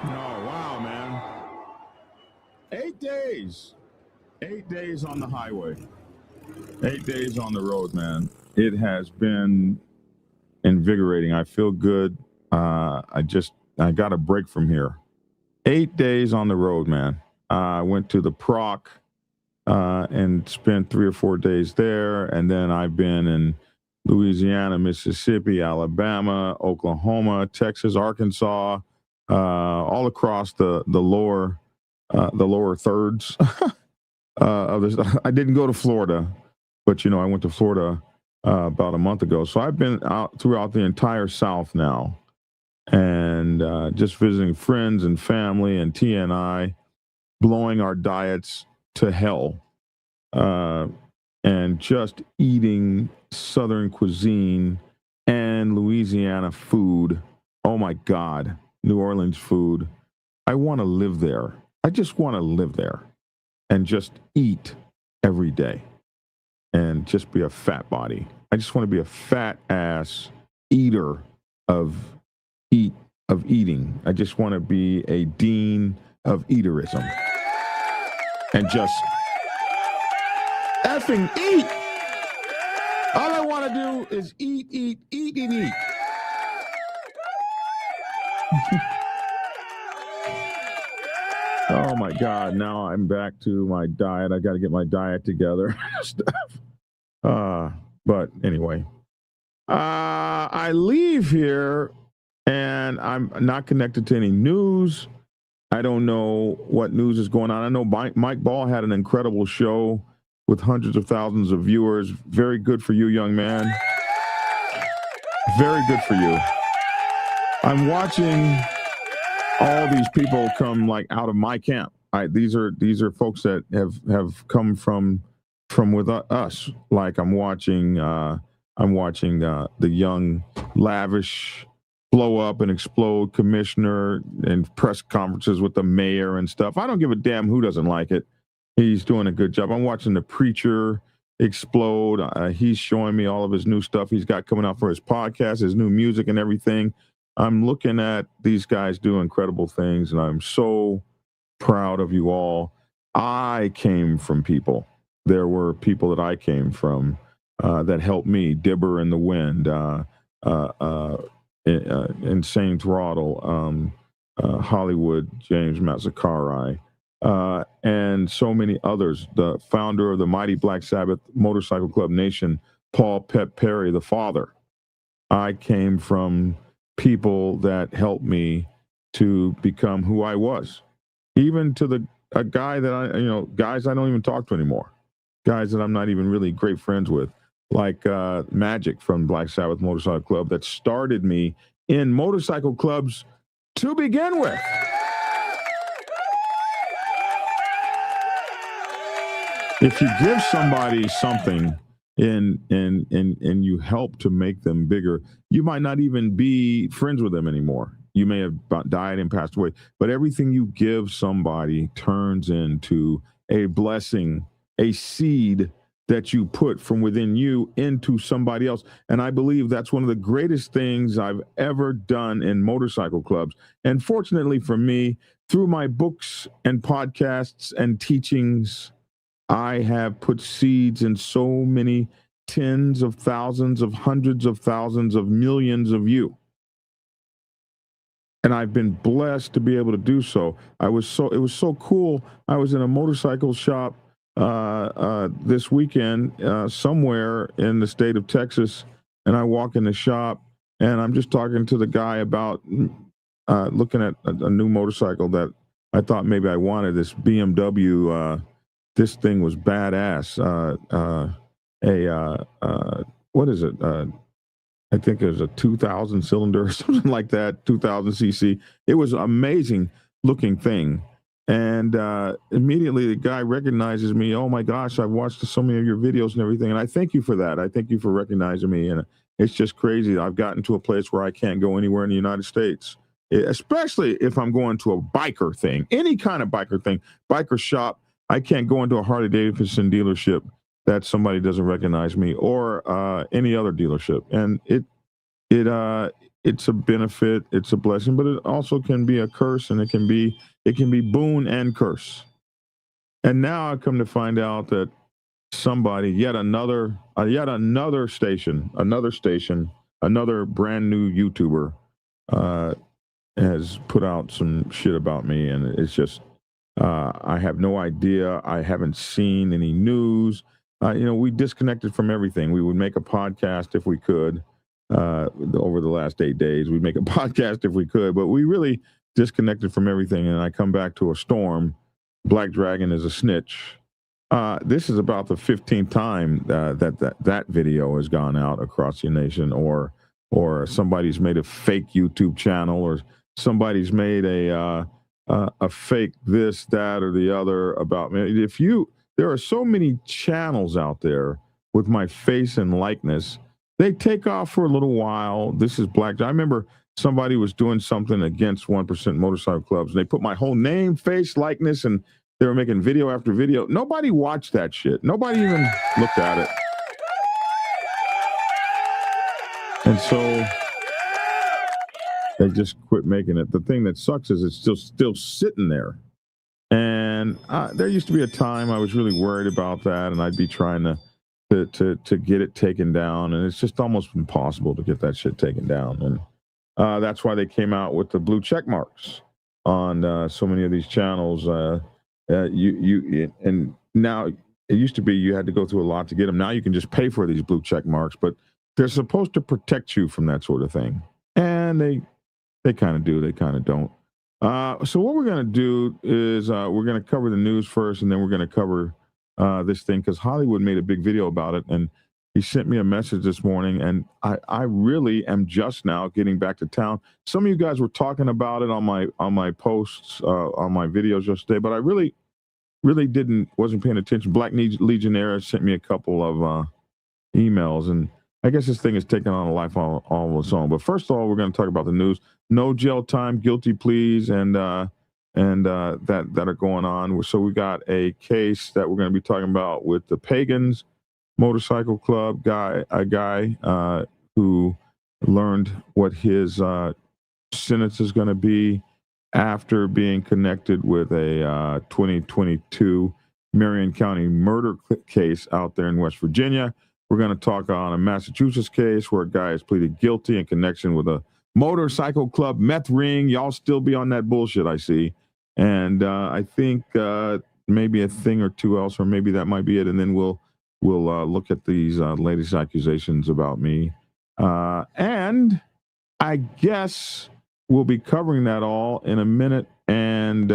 Oh, wow, man. 8 days. 8 days on the highway. 8 days on the road, man. It has been invigorating. I feel good. I got a break from here. 8 days on the road, man. I went to the Proc and spent 3 or 4 days there. And then I've been in Louisiana, Mississippi, Alabama, Oklahoma, Texas, Arkansas, all across the lower thirds of this. I didn't go to Florida, but I went to Florida about a month ago. So I've been out throughout the entire South now, and just visiting friends and family and TNI, blowing our diets to hell, and just eating Southern cuisine and Louisiana food. Oh my God, New Orleans food. I want to live there. I just want to live there and just eat every day and just be a fat body. I just want to be a fat ass eater of eating. I just want to be a dean of eaterism and just effing eat. All I want to do is eat. Oh my God. Now I'm back to my diet. I got to get my diet together. But anyway, I leave here and I'm not connected to any news. I don't know what news is going on. I know Mike Ball had an incredible show with hundreds of thousands of viewers. Very good for you, young man. Very good for you. I'm watching all these people come like out of my camp. These are folks that have come from with us. Like I'm watching the young lavish blow up and explode commissioner and press conferences with the mayor and stuff. I don't give a damn who doesn't like it. He's doing a good job. I'm watching the preacher explode. He's showing me all of his new stuff he's got coming out for his podcast, his new music and everything. I'm looking at these guys do incredible things, and I'm so proud of you all. I came from people. There were people that I came from that helped me. Dibber in the Wind, Insane Throttle, Hollywood, James Mazzacari, and so many others. The founder of the mighty Black Sabbath Motorcycle Club Nation, Paul Pep Perry, the father. I came from people that helped me to become who I was. Even to a guy that guys I don't even talk to anymore. Guys that I'm not even really great friends with, like Magic from Black Sabbath Motorcycle Club, that started me in motorcycle clubs to begin with. If you give somebody something and you help to make them bigger, you might not even be friends with them anymore. You may have died and passed away, but everything you give somebody turns into a blessing, a seed that you put from within you into somebody else. And I believe that's one of the greatest things I've ever done in motorcycle clubs. And fortunately for me, through my books and podcasts and teachings, I have put seeds in so many tens of thousands of hundreds of thousands of millions of you. And I've been blessed to be able to do so. It was so cool. I was in a motorcycle shop this weekend somewhere in the state of Texas, and I walk in the shop and I'm just talking to the guy about looking at a new motorcycle that I thought maybe I wanted, this BMW. This thing was badass. What is it? I think it was a 2000 cylinder or something like that, 2000 cc. It was an amazing looking thing. And immediately the guy recognizes me. Oh my gosh, I've watched so many of your videos and everything. And I thank you for that. I thank you for recognizing me. And it's just crazy. I've gotten to a place where I can't go anywhere in the United States, especially if I'm going to a biker thing, any kind of biker thing, biker shop. I can't go into a Harley Davidson dealership that somebody doesn't recognize me, or any other dealership. And it's a benefit, it's a blessing, but it also can be a curse, and it can be boon and curse. And now I come to find out that somebody, yet another station, another brand new YouTuber, has put out some shit about me, and it's just, I have no idea. I haven't seen any news. We disconnected from everything. We would make a podcast if we could. Over the last 8 days, we'd make a podcast if we could, but we really disconnected from everything. And I come back to a storm. Black Dragon is a snitch. This is about the 15th time that video has gone out across the nation, or somebody's made a fake YouTube channel, or somebody's made a fake this, that, or the other about me. There are so many channels out there with my face and likeness. They take off for a little while. This is Black. I remember somebody was doing something against 1% motorcycle clubs, and they put my whole name, face, likeness, and they were making video after video. Nobody watched that shit. Nobody even looked at it. And so they just quit making it. The thing that sucks is it's still sitting there. And there used to be a time I was really worried about that, and I'd be trying to get it taken down, and it's just almost impossible to get that shit taken down. And that's why they came out with the blue check marks on so many of these channels. And now it used to be you had to go through a lot to get them. Now you can just pay for these blue check marks, but they're supposed to protect you from that sort of thing. And they kind of do, they kind of don't. So what we're going to do is we're going to cover the news first, and then we're going to cover this thing, because Hollywood made a big video about it, and he sent me a message this morning, and I really am just now getting back to town. Some of you guys were talking about it on my posts, on my videos yesterday, but I really wasn't paying attention. Black Legionnaire sent me a couple of emails, and I guess this thing is taking on a life all of its own. But first of all, we're going to talk about the news. No jail time, guilty pleas, and that are going on. So we got a case that we're going to be talking about with the Pagans Motorcycle Club a guy who learned what his sentence is going to be after being connected with a 2022 Marion County murder case out there in West Virginia. We're going to talk on a Massachusetts case where a guy has pleaded guilty in connection with a motorcycle club meth ring. Y'all still be on that bullshit, I see. And I think maybe a thing or two else, or maybe that might be it. And then we'll look at these latest accusations about me. And I guess we'll be covering that all in a minute and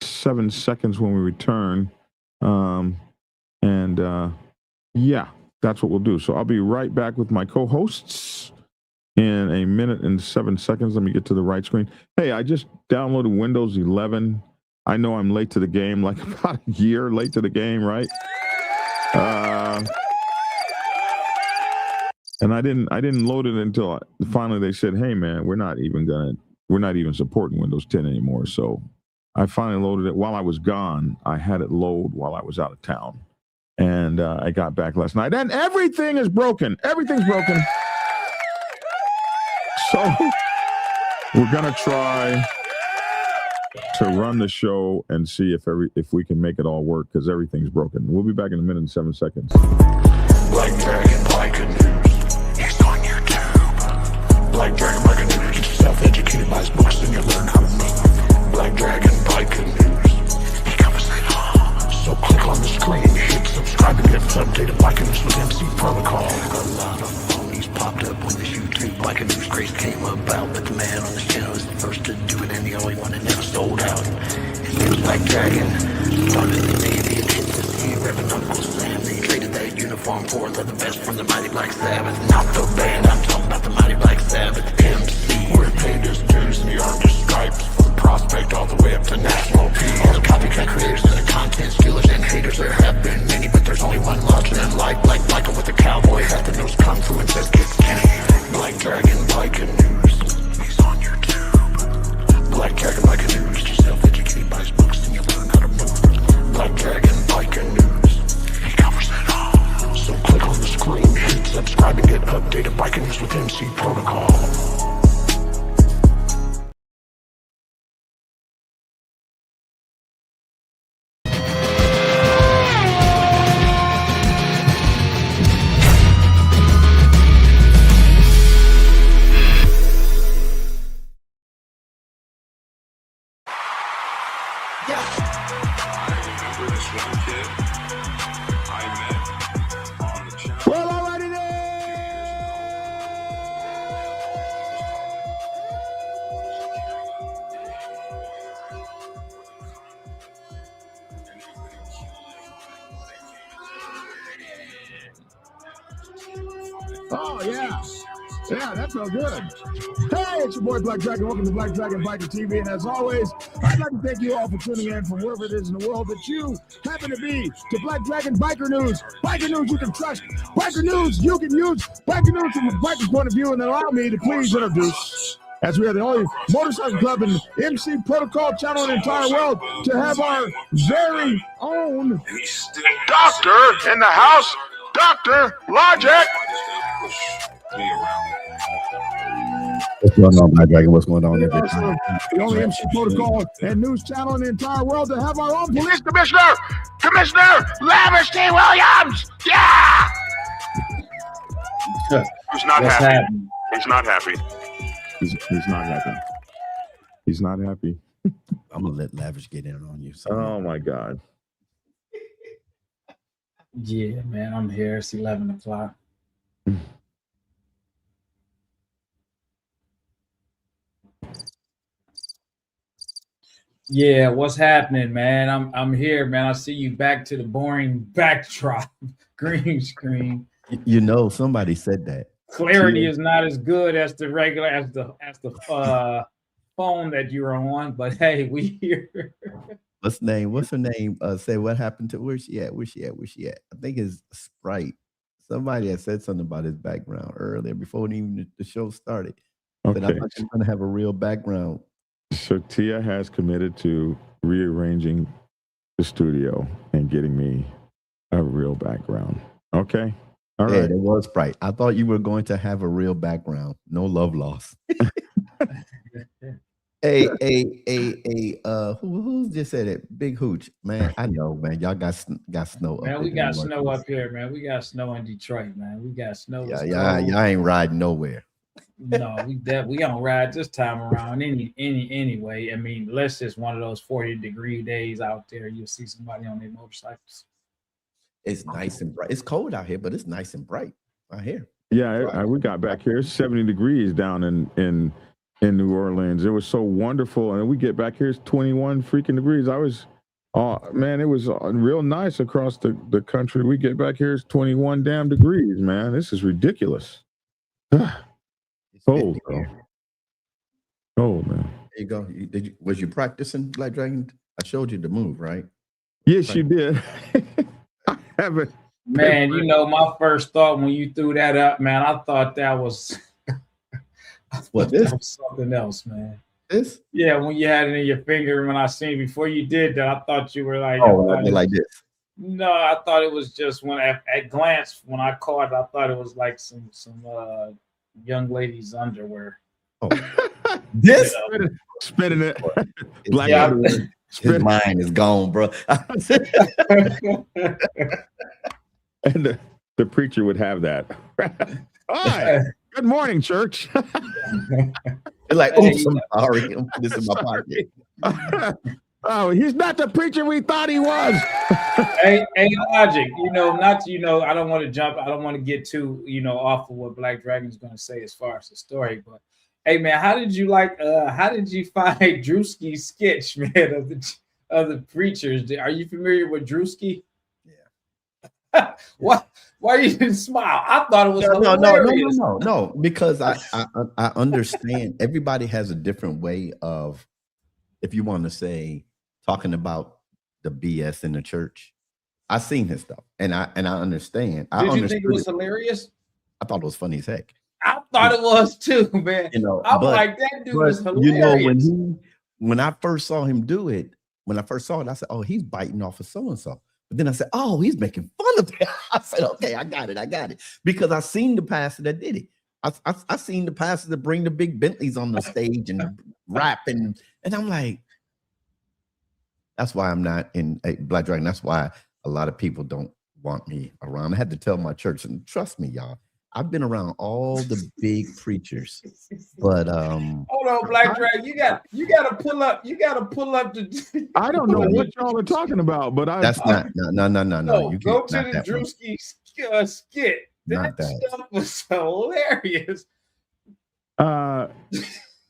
7 seconds when we return. Yeah, that's what we'll do. So I'll be right back with my co-hosts in a minute and 7 seconds. Let me get to the right screen. Hey, I just downloaded Windows 11. I know I'm late to the game, like about a year late to the game, right? And I didn't load it until finally they said, "Hey, man, we're not even supporting Windows 10 anymore." So I finally loaded it while I was gone. I had it load while I was out of town, and I got back last night, and everything is broken. Everything's broken. So we're gonna try to run the show and see if we can make it all work, because everything's broken. We'll be back in a minute and 7 seconds. Black Dragon Biker News. He's on YouTube. Black Dragon Biker News. Get yourself educated by his books and you'll learn how to move. Black Dragon Biker News. He covers it all. So click on the screen, hit subscribe and get updated Biker News with MC Protocol. A lot of phonies popped up when this YouTube Biker News craze came about, but the man on this channel is the first to do it and the only one that never sold out. His name's Black Dragon. Started in the Navy and hit the sea, revving Uncle Sam. They traded that uniform for the best from the mighty Black Sabbath. Not the band, I'm talking about the mighty Black Sabbath. MC, we're paid his dues in the army stripes, from prospect all the way up to national peace. All the copycat creators and the content stealers and haters, there have been many, but there's only one larger than life. Like Michael with a cowboy hat that knows kung fu and says kick Kenny. Black Dragon Biker News. He's on YouTube. Black Dragon Biker News. Get yourself educated by his books and you'll learn how to move. Black Dragon Biker News. He covers it all. So click on the screen, hit subscribe and get updated Biker News with MC Protocol. remember this one kid I met on the channel. Well, alrighty then. Oh, yeah. Yeah, that felt good. Hey, it's your boy Black Dragon. Welcome to Black Dragon Biker TV. And as always, I'd like to thank you all for tuning in from wherever it is in the world that you happen to be to Black Dragon Biker News. Biker News you can trust. Biker News you can use. Biker News from a biker's point of view. And then allow me to please introduce, as we are the only motorcycle club and MC protocol channel in the entire world, to have our very own doctor in the house, Dr. Logic. What's going on, Black Dragon? What's going on? The only MC protocol and news channel in the entire world to have our own police commissioner, Commissioner Lavish T. Williams. Yeah. He's not happy. He's not happy. He's not happy. He's not happy. I'm gonna let Lavish get in on you. So. Oh my God. Yeah, man, I'm here. It's 11 o'clock. Yeah, what's happening, man? I'm here, man. I see you back to the boring backdrop, green screen. You know, somebody said that. Clarity is not as good as the regular as the phone that you're on, but hey, we here. What's her name? Say what happened to where's she at? Where's she at? I think it's Sprite. Somebody had said something about his background earlier before even the show started. Okay. But I thought you were gonna have a real background. So Tia has committed to rearranging the studio and getting me a real background. Okay. All right. It was Sprite. I thought you were going to have a real background. No love lost. Hey, who just said it? Big Hooch, man. I know, man. Y'all got snow up. Man, we got snow up here, man. We got snow in Detroit, man. We got snow. Yeah, y'all ain't riding nowhere. No, we don't ride this time around anyway. I mean, unless it's one of those 40-degree days out there, you'll see somebody on their motorcycles. It's nice and bright. It's cold out here, but it's nice and bright out here. Yeah, we got back here. It's 70 degrees down in New Orleans. It was so wonderful, and we get back here, it's 21 freaking degrees. It was real nice across the country. We get back here, it's 21 damn degrees, man. This is ridiculous. Cold, bro. Cold, man. There you go. Was you practicing, Black Dragon? I showed you the move, right? Yes, you did. I haven't. Man, you know, my first thought when you threw that up, man, I thought that was this? Something else, man. This? Yeah, when you had it in your finger, when I seen before you did that, I thought you were like, like this. No, I thought it was just when at glance, when I caught it, I thought it was like some young lady's underwear. Oh. This? Spinning it. Black his mind is gone, bro. And the preacher would have that. Hi, good morning, church. It's like, oops, I'm sorry. I'm putting this in my pocket. Oh, he's not the preacher we thought he was. Hey, Logic, I don't want to jump. I don't want to get too, off of what Black Dragon's going to say as far as the story. But hey, man, how did you find Drewski's sketch, man, of the preachers? Are you familiar with Drewski? Yeah. Why you didn't smile? I thought it was hilarious. No, because I understand everybody has a different way of, if you want to say, talking about the BS in the church. I've seen his stuff, and I understand. Did you think it was hilarious? I thought it was funny as heck. I thought it was too, man. I'm like, that dude was hilarious. When I first saw him do it, I said, "Oh, he's biting off of so and so." But then I said, "Oh, he's making fun of that." I said, "Okay, I got it," because I seen the pastor that did it. I seen the pastor that bring the big Bentleys on the stage and rap, and I'm like, that's why I'm not in Black Dragon. That's why a lot of people don't want me around. I had to tell my church, and trust me, y'all, I've been around all the big preachers, but Hold on, Black Dragon. You gotta pull up the I don't know what y'all are talking about, but that's not no. No, You go can't, to not the that one. Drewski skit. Not That that. stuff was hilarious.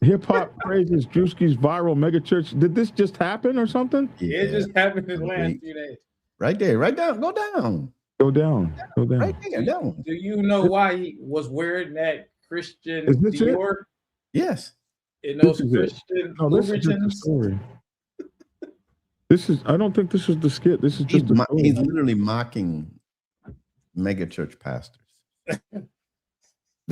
Hip hop praises Drewski's viral megachurch. Did this just happen or something? It just happened in the last Wait. few days. Right there, right down, go down. Go down. Right there, down. Do you know why he was wearing that Christian Is this it? Dior Yes. in those This is it. Christian No, this is just the Louboutins? story. I don't think this is the skit. This is He's, just the story. he's literally mocking megachurch pastors.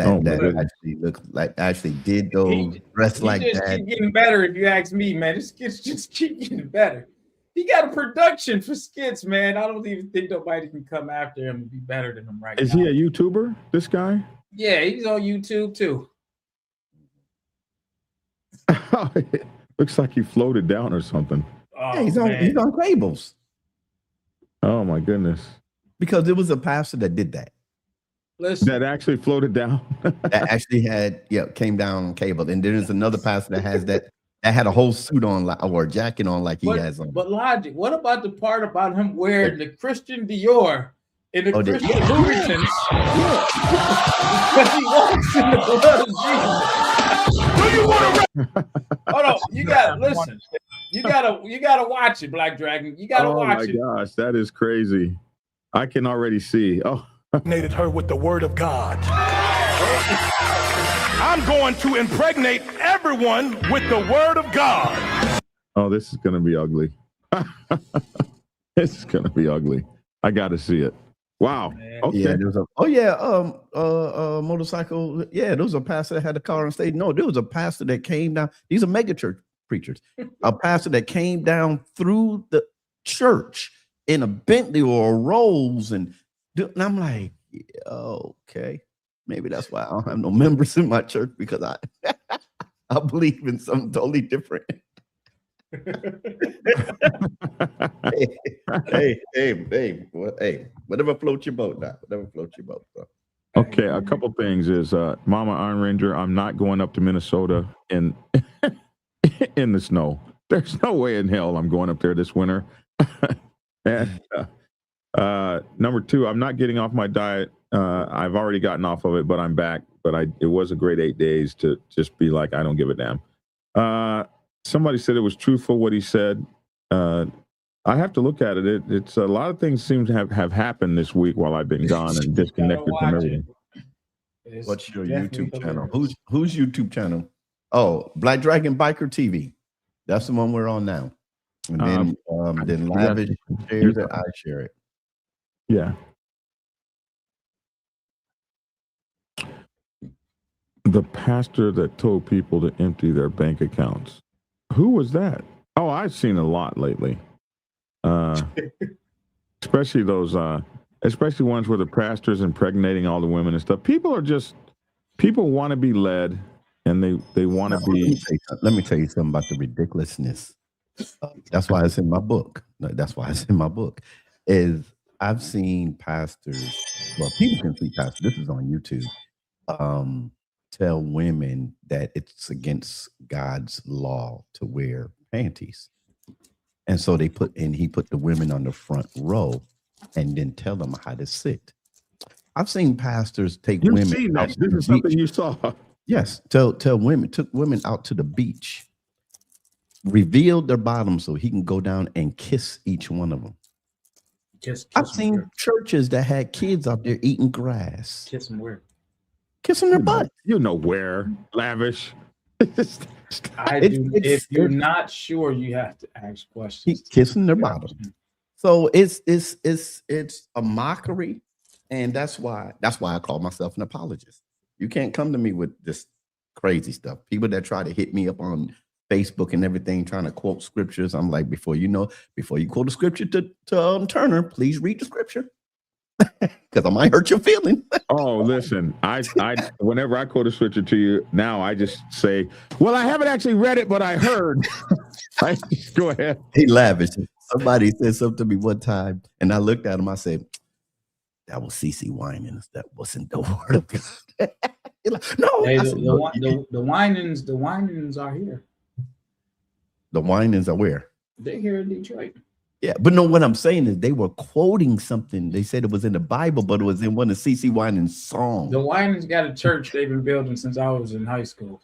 Oh, That my actually look like actually did those dressed like He just that. keep getting better. If you ask me, man, this skits just keep getting better. He got a production for skits, man. I don't even think nobody can come after him and be better than him right Is now. he a YouTuber, this guy? Yeah, he's on YouTube too. Looks like he floated down or something. Oh, Yeah, he's on cables Oh my goodness. because there was a pastor that did that. Listen, That actually floated down. That actually came down on cable. And there's another pastor that has that had a whole suit on or a jacket on like he has on. but Logic, what about the part about him wearing the Christian Dior and the Christian Louboutins? Because he walks in the blood of Jesus. Do you want to? Hold on, you gotta listen. You gotta watch it, Black Dragon. You gotta watch it. Oh my gosh, that is crazy. I can already see. Oh, Impregnated her with the word of God. I'm going to impregnate everyone with the word of God. oh, this is gonna be ugly. This is gonna be ugly. I got to see it. Wow. Okay. Yeah, there was motorcycle. Yeah, there was a pastor that had a car on stage. No, there was a pastor that came down. These are megachurch preachers. A pastor that came down through the church in a Bentley or a Rolls, and I'm like, okay, maybe that's why I don't have no members in my church, because I believe in something totally different. hey, whatever floats your boat now. Whatever floats your boat. Bro. Okay, a couple things is Mama Iron Ranger, I'm not going up to Minnesota in in the snow. There's no way in hell I'm going up there this winter. And number two, I'm not getting off my diet. I've already gotten off of it, but I'm back. But it was a great 8 days to just be like, I don't give a damn. Somebody said it was truthful what he said. I have to look at it. It's a lot of things seem to have happened this week while I've been gone and disconnected from everything. What's your YouTube channel? Whose YouTube channel? Oh, Black Dragon Biker TV. That's the one we're on now. And then Lavish shares it, I share it. Yeah. The pastor that told people to empty their bank accounts. Who was that? Oh, I've seen a lot lately. Especially those, especially ones where the pastor's impregnating all the women and stuff. People want to be led, and they want to be. Let me tell you something about the ridiculousness. That's why it's in my book. That's why it's in my book. Is I've seen pastors. Well, people can see pastors. This is on YouTube. Tell women that it's against God's law to wear panties. And so he put the women on the front row and then tell them how to sit. I've seen pastors take women. Seen that. This is something you saw. Yes. Took women out to the beach, revealed their bottoms so he can go down and kiss each one of them. I've seen churches that had kids out there eating grass. Kiss them where? Kissing their butt. You know where, Lavish. If you're not sure, you have to ask questions. Kissing their bottom. So it's a mockery, and that's why I call myself an apologist. You can't come to me with this crazy stuff. People that try to hit me up on Facebook and everything, trying to quote scriptures. I'm like, before you quote a scripture to Turner, please read the scripture. Because I might hurt your feeling. Oh, listen, I whenever I quote a scripture to you now, I just say, well, I haven't actually read it, but I heard. Go ahead. He lavished. Somebody said something to me one time, and I looked at him. I said, that was CC Winans. That wasn't the word of God. No, Hey, I the, said, the, "Look, wi- the Winans are here. the Winans are where? They're here in Detroit. Yeah, but no, what I'm saying is they were quoting something. They said it was in the Bible, but it was in one of CC Winans' songs. The Winans got a church they've been building since I was in high school.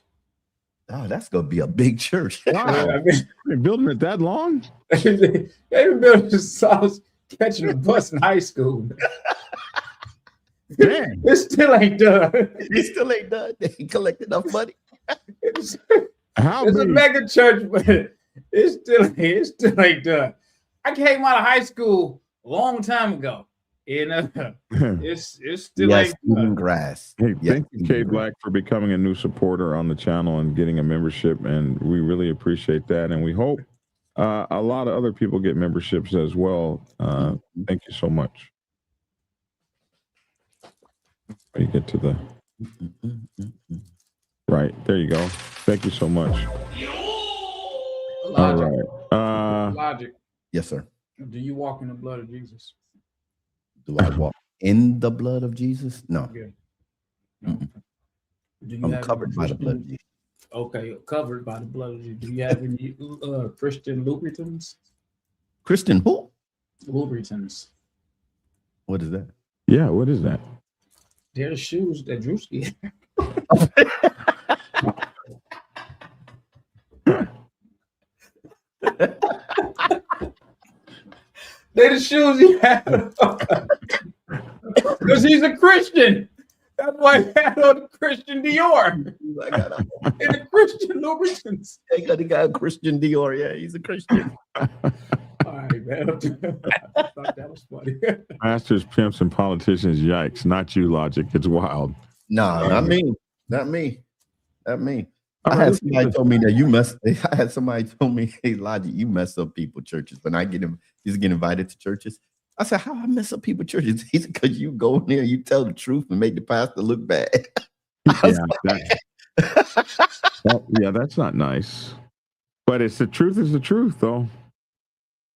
Oh, that's gonna be a big church. Wow. I mean, Been building it that long? they've been building since I was catching the bus in high school. Damn. It still ain't done. They still ain't done. They ain't collected enough money. It's How a big? mega church, but it still ain't done. I came out of high school a long time ago. It's still Yes, ain't eating done. grass. Hey, Yes, thank you, eating K grass. Black, for becoming a new supporter on the channel and getting a membership, and we really appreciate that. And we hope a lot of other people get memberships as well. Thank you so much. You get to the right there. You go. Thank you so much. All Logic. right. Logic. Yes, sir. Do you walk in the blood of Jesus? Do I walk in the blood of Jesus? No. Yeah. No. Do you I'm have covered any by the blood Christian- of Jesus. Okay, covered by the blood of Jesus. Do you have any Christian lubricants? Christian who? Lubricants. What is that? Yeah. What is that? They're the shoes that Drewski. They're the shoes he had. Because he's a Christian. That's why he had on the Christian Dior. I got a, And the Christian lubricants. I got a guy, Christian Dior. Yeah, he's a Christian. All right, man. I thought that was funny. Masters, pimps, and politicians. Yikes! Not you, Logic. It's wild. No, not me. Not me. Not me. All I right, had let's get somebody this- told me that you mess. I had somebody told me, "Hey, Logic, you mess up people churches." When I get him, he's get invited to churches. I said, "How I mess up people churches?" He said, "Because you go in there, you tell the truth, and make the pastor look bad." Yeah, that's not nice. But it's the truth is the truth, though.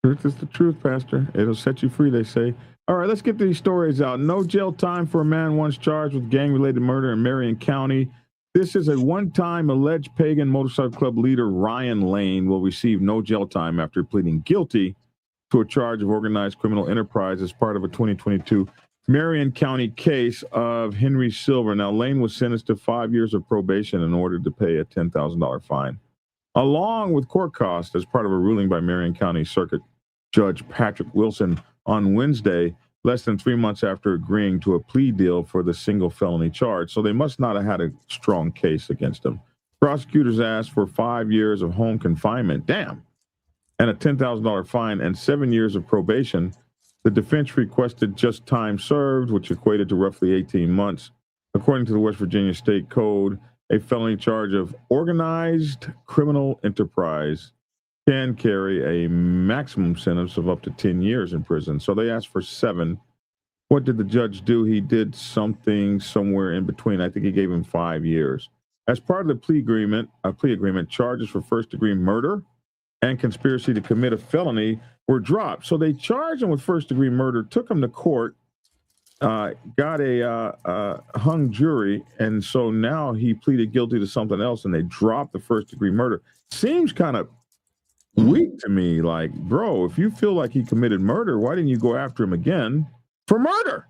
Truth is the truth, Pastor. It'll set you free, they say. All right, let's get these stories out. No jail time for a man once charged with gang-related murder in Marion County. This is a one-time alleged Pagan Motorcycle Club leader, Ryan Lane, will receive no jail time after pleading guilty to a charge of organized criminal enterprise as part of a 2022 Marion County case of Henry Silver. Now, Lane was sentenced to 5 years of probation in order to pay a $10,000 fine, along with court costs as part of a ruling by Marion County Circuit Judge Patrick Wilson on Wednesday, less than 3 months after agreeing to a plea deal for the single felony charge. So they must not have had a strong case against him. Prosecutors asked for 5 years of home confinement, damn, and a $10,000 fine and 7 years of probation. The defense requested just time served, which equated to roughly 18 months. According to the West Virginia State Code, a felony charge of organized criminal enterprise can carry a maximum sentence of up to 10 years in prison. So they asked for 7. What did the judge do? He did something somewhere in between. I think he gave him 5 years. As part of the plea agreement, charges for first-degree murder and conspiracy to commit a felony were dropped. So they charged him with first-degree murder, took him to court, got a hung jury, and so now he pleaded guilty to something else, and they dropped the first-degree murder. Seems kind of weak to me. Like, bro, if you feel like he committed murder, why didn't you go after him again for murder?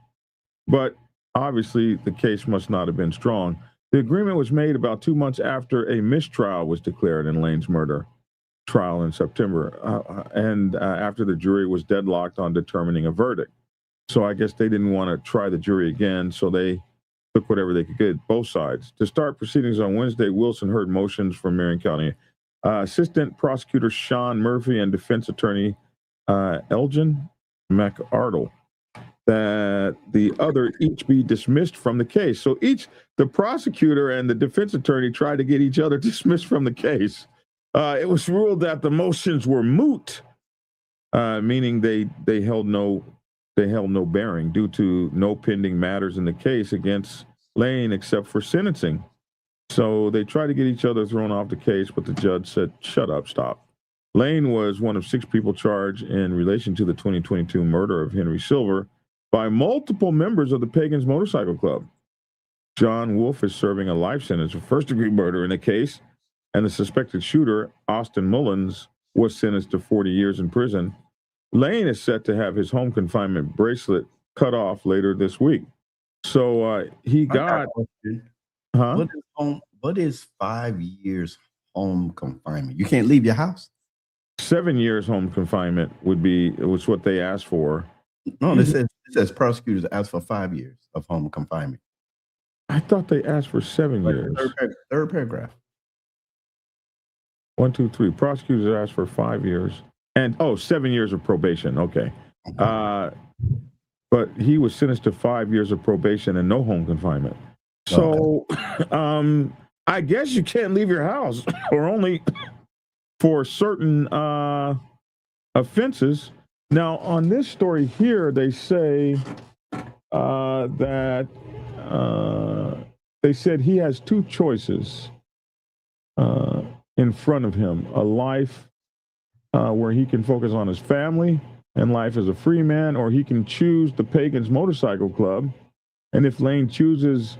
But obviously, the case must not have been strong. The agreement was made about 2 months after a mistrial was declared in Lane's murder trial in September, and after the jury was deadlocked on determining a verdict. So I guess they didn't want to try the jury again, so they took whatever they could get, both sides. To start proceedings on Wednesday, Wilson heard motions from Marion County Assistant Prosecutor Sean Murphy and Defense Attorney Elgin McArdle that the other each be dismissed from the case. So the prosecutor and the defense attorney tried to get each other dismissed from the case. It was ruled that the motions were moot, meaning they held no bearing due to no pending matters in the case against Lane except for sentencing. So they tried to get each other thrown off the case, but the judge said, "Shut up, stop." Lane was one of 6 people charged in relation to the 2022 murder of Henry Silver. by multiple members of the Pagans Motorcycle Club. John Wolf is serving a life sentence for first-degree murder in the case, and the suspected shooter, Austin Mullins, was sentenced to 40 years in prison. Lane is set to have his home confinement bracelet cut off later this week. So he got... Huh? What is 5 years home confinement? You can't leave your house? 7 years home confinement was what they asked for. No, it says prosecutors asked for 5 years of home confinement. I thought they asked for 7 years. Third paragraph. 1, 2, 3. Prosecutors asked for 5 years. And 7 years of probation. Okay. But he was sentenced to 5 years of probation and no home confinement. So I guess you can't leave your house or only for certain offenses. Now, on this story here, they say that they said he has two choices in front of him: a life where he can focus on his family and life as a free man, or he can choose the Pagans Motorcycle Club. And if Lane chooses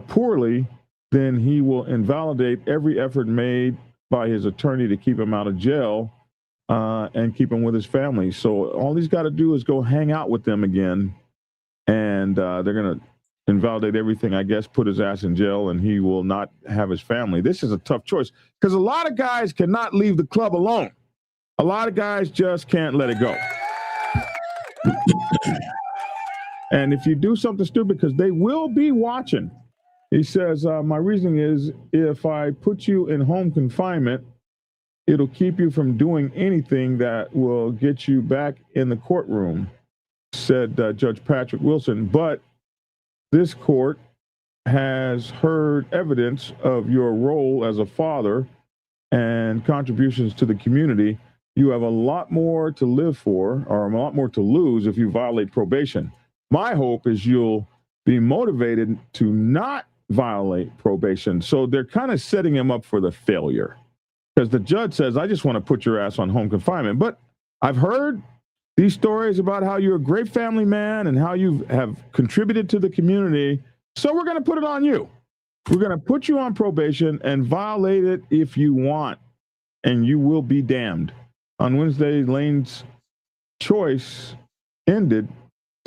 poorly, then he will invalidate every effort made by his attorney to keep him out of jail and keep him with his family. So all he's got to do is go hang out with them again, and they're going to invalidate everything, I guess, put his ass in jail, and he will not have his family. This is a tough choice because a lot of guys cannot leave the club alone. A lot of guys just can't let it go. And if you do something stupid, because they will be watching, he says, my reasoning is if I put you in home confinement, it'll keep you from doing anything that will get you back in the courtroom, said Judge Patrick Wilson. But this court has heard evidence of your role as a father and contributions to the community. You have a lot more to live for, or a lot more to lose if you violate probation. My hope is you'll be motivated to not violate probation. So they're kind of setting him up for the failure, because the judge says, I just want to put your ass on home confinement. But I've heard these stories about how you're a great family man and how you have contributed to the community. So we're going to put it on you. We're going to put you on probation and violate it if you want, and you will be damned. On Wednesday, Lane's choice ended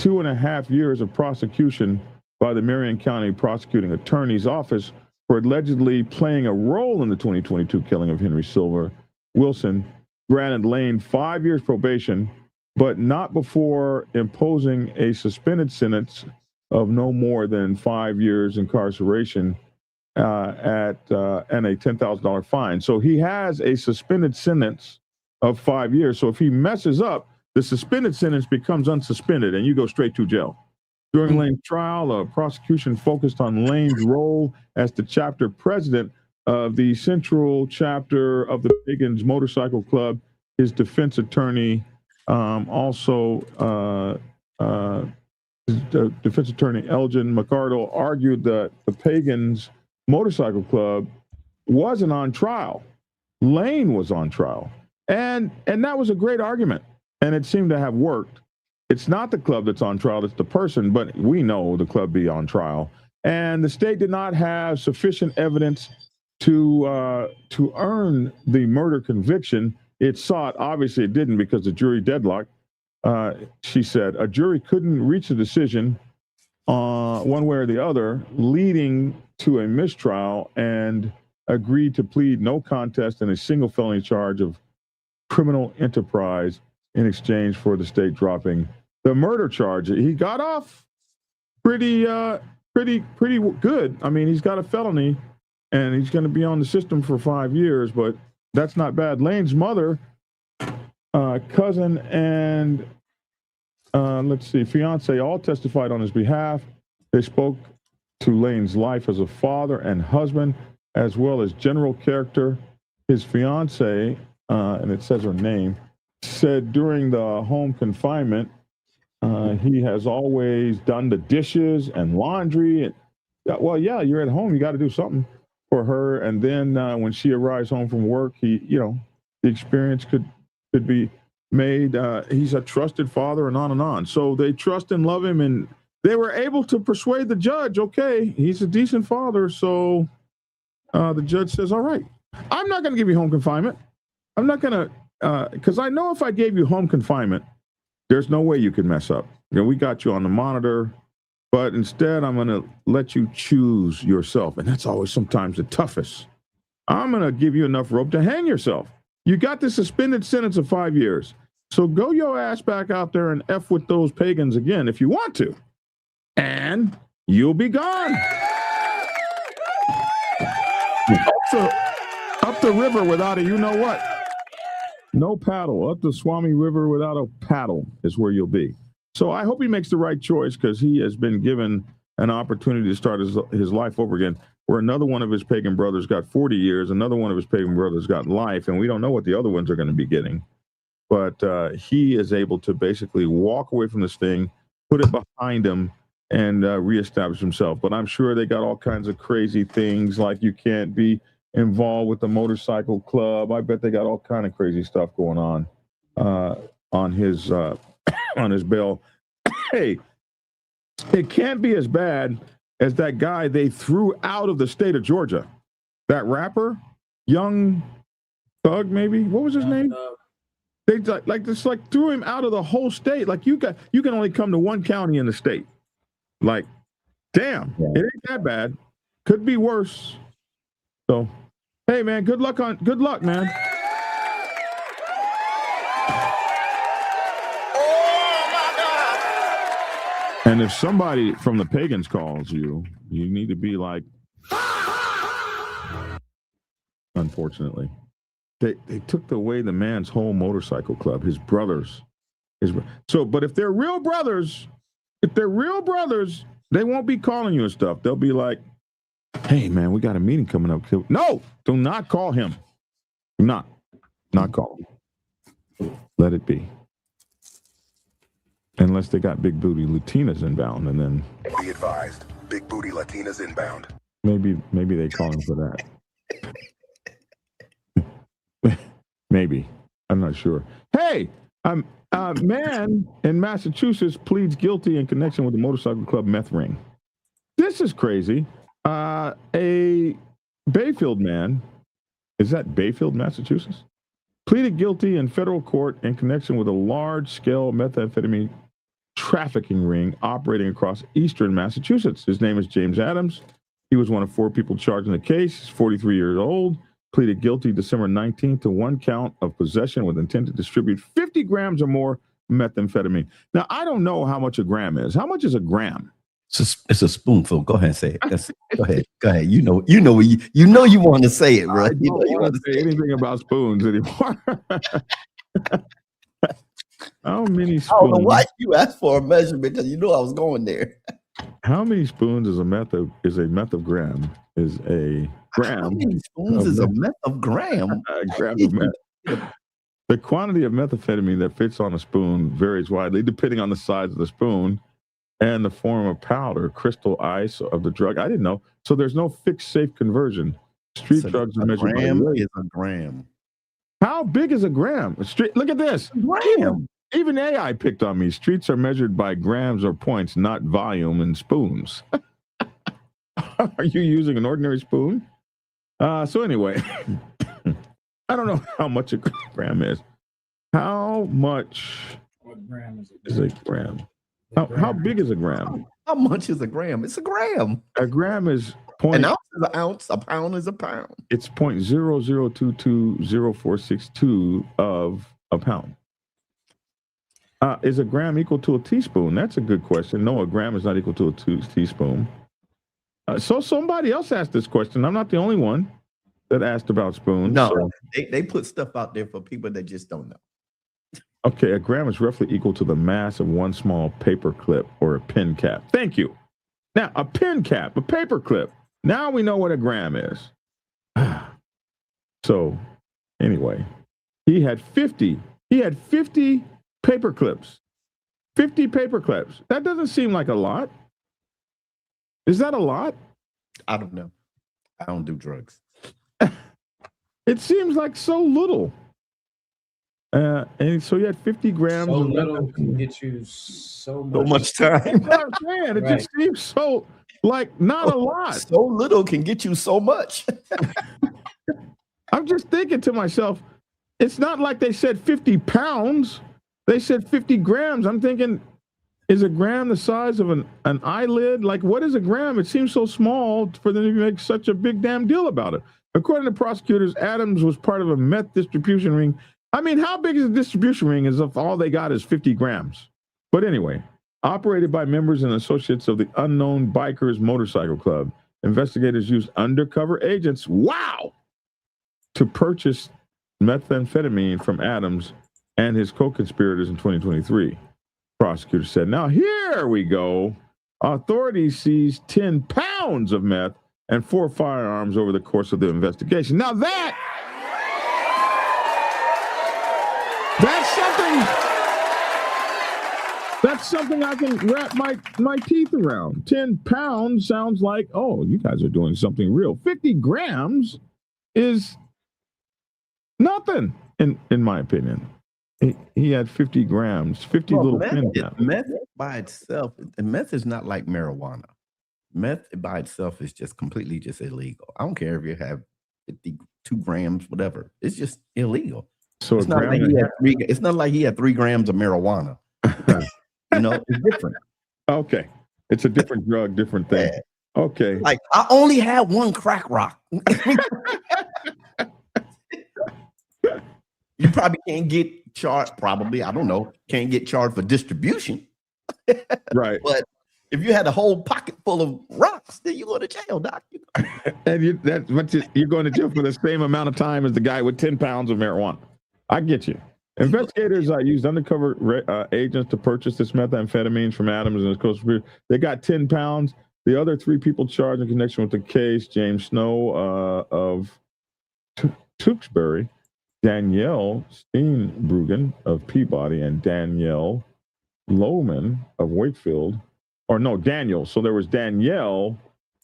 2.5 years of prosecution by the Marion County Prosecuting Attorney's Office for allegedly playing a role in the 2022 killing of Henry Silver. Wilson granted Lane 5 years probation, but not before imposing a suspended sentence of no more than 5 years incarceration and a $10,000 fine. So he has a suspended sentence of 5 years. So if he messes up, the suspended sentence becomes unsuspended and you go straight to jail. During Lane's trial, prosecution focused on Lane's role as the chapter president of the central chapter of the Pagans Motorcycle Club. His defense attorney defense attorney Elgin McCardle argued that the Pagans Motorcycle Club wasn't on trial. Lane was on trial. And that was a great argument. And it seemed to have worked. It's not the club that's on trial, it's the person, but we know the club be on trial. And the state did not have sufficient evidence to earn the murder conviction it sought. Obviously, it didn't because the jury deadlocked. She said a jury couldn't reach a decision one way or the other, leading to a mistrial, and agreed to plead no contest in a single felony charge of criminal enterprise in exchange for the state dropping the murder charge. He got off pretty good. I mean, he's got a felony and he's going to be on the system for 5 years, but that's not bad. Lane's mother, cousin, and fiance all testified on his behalf. They spoke to Lane's life as a father and husband, as well as general character. His fiance, and it says her name, said during the home confinement, he has always done the dishes and laundry. And, well, yeah, you're at home. You got to do something for her. And then when she arrives home from work, the experience could be made. He's a trusted father, and on and on. So they trust and love him, and they were able to persuade the judge. Okay, he's a decent father, so the judge says, "All right, I'm not going to give you home confinement. I'm not going to, because I know if I gave you home confinement, there's no way you could mess up. We got you on the monitor." But instead, I'm going to let you choose yourself. And that's always sometimes the toughest. I'm going to give you enough rope to hang yourself. You got the suspended sentence of 5 years. So go your ass back out there and F with those pagans again if you want to. And you'll be gone. So up the river without a you-know-what. No paddle. Up the Swami River without a paddle is where you'll be. So I hope he makes the right choice because he has been given an opportunity to start his life over again, where another one of his pagan brothers got 40 years, another one of his pagan brothers got life, and we don't know what the other ones are going to be getting. But he is able to basically walk away from this thing, put it behind him, and reestablish himself. But I'm sure they got all kinds of crazy things, like you can't be involved with the motorcycle club. I bet they got all kind of crazy stuff going on his on his bail. Hey, it can't be as bad as that guy they threw out of the state of Georgia. That rapper, Young Thug, maybe. What was his name? They like threw him out of the whole state. Like you can only come to one county in the state. Like, damn, it ain't that bad. Could be worse. So, hey man, good luck, man. And if somebody from the pagans calls you, you need to be like, unfortunately, they took away the man's whole motorcycle club, his brothers. But if they're real brothers, they won't be calling you and stuff. They'll be like, hey man, we got a meeting coming up. No, do not call him. Do not call him. Let it be. Unless they got big booty Latinas inbound, and then Be advised, big booty Latinas inbound. maybe they call him for that. Maybe, I'm not sure. Hey, a man in Massachusetts pleads guilty in connection with the motorcycle club meth ring. This is crazy. A Bayfield man, is that Bayfield, Massachusetts? Pleaded guilty in federal court in connection with a large-scale methamphetamine trafficking ring operating across eastern Massachusetts. His name is James Adams. He was one of 4 people charged in the case. He's 43 years old. Pleaded guilty December 19th to 1 count of possession with intent to distribute 50 grams or more methamphetamine. Now, I don't know how much a gram is. How much is a gram? It's a spoonful. Go ahead and say it. Go ahead. You know you want to say it, bro. I don't want to say anything about spoons anymore. How many spoons? I don't know why you asked for a measurement because you knew I was going there. How many spoons is a meth of gram? Is a gram? How many spoons is a meth of gram? A gram of meth. The quantity of methamphetamine that fits on a spoon varies widely depending on the size of the spoon and the form of powder, crystal ice of the drug. I didn't know. So there's no fixed safe conversion. Street drugs are measured by weight. Is a gram. How big is a gram? Look at this. Gram. Even AI picked on me. Streets are measured by grams or points, not volume and spoons. Are you using an ordinary spoon? So anyway, I don't know how much a gram is. How much is a gram? How big is a gram? How much is a gram? It's a gram. A gram is an ounce is an ounce. A pound is a pound. It's 0.00220462 of a pound. Is a gram equal to a teaspoon? That's a good question. No, a gram is not equal to a teaspoon. So somebody else asked this question. I'm not the only one that asked about spoons. No, so. they put stuff out there for people that just don't know. Okay, a gram is roughly equal to the mass of one small paper clip or a pen cap. Thank you. Now, a pen cap, a paper clip. Now we know what a gram is. So, anyway, he had 50 paper clips. 50 paper clips. That doesn't seem like a lot. Is that a lot? I don't know. I don't do drugs. It seems like so little. And so he had 50 grams So of little meth. can get you so So much. much time. That's what I'm saying. It Right. just seems so like not a lot. So little can get you so much. I'm just thinking to myself, it's not like they said 50 pounds. They said 50 grams. I'm thinking, is a gram the size of an eyelid? Like, what is a gram? It seems so small for them to make such a big damn deal about it. According to prosecutors, Adams was part of a meth distribution ring. I mean, how big is a distribution ring as if all they got is 50 grams? But anyway, operated by members and associates of the unknown Bikers Motorcycle Club, investigators used undercover agents, to purchase methamphetamine from Adams and his co-conspirators in 2023. Prosecutors said, now here we go. Authorities seized 10 pounds of meth and 4 firearms over the course of the investigation. Now that's something I can wrap my teeth around. 10 pounds sounds like, oh, you guys are doing something real. 50 grams is nothing, in my opinion. He had 50 grams, 50 little pins. Meth by itself, meth is not like marijuana. Meth by itself is just completely just illegal. I don't care if you have 52 grams, whatever. It's just illegal. So it's not like he had 3 grams of marijuana. It's different. Okay. It's a different drug, different thing. Yeah. Okay. Like, I only had 1 crack rock. You probably can't get charged, I don't know, can't get charged for distribution. Right. But if you had a whole pocket full of rocks, then you go to jail, doc. And you're going to jail for the same amount of time as the guy with 10 pounds of marijuana. I get you. Investigators used undercover agents to purchase this methamphetamine from Adams and his co-conspirators. They got 10 pounds. The other 3 people charged in connection with the case, James Snow of Tewksbury, Danielle Steenbruggen of Peabody, and Danielle Lohman of Wakefield. Daniel. So there was Danielle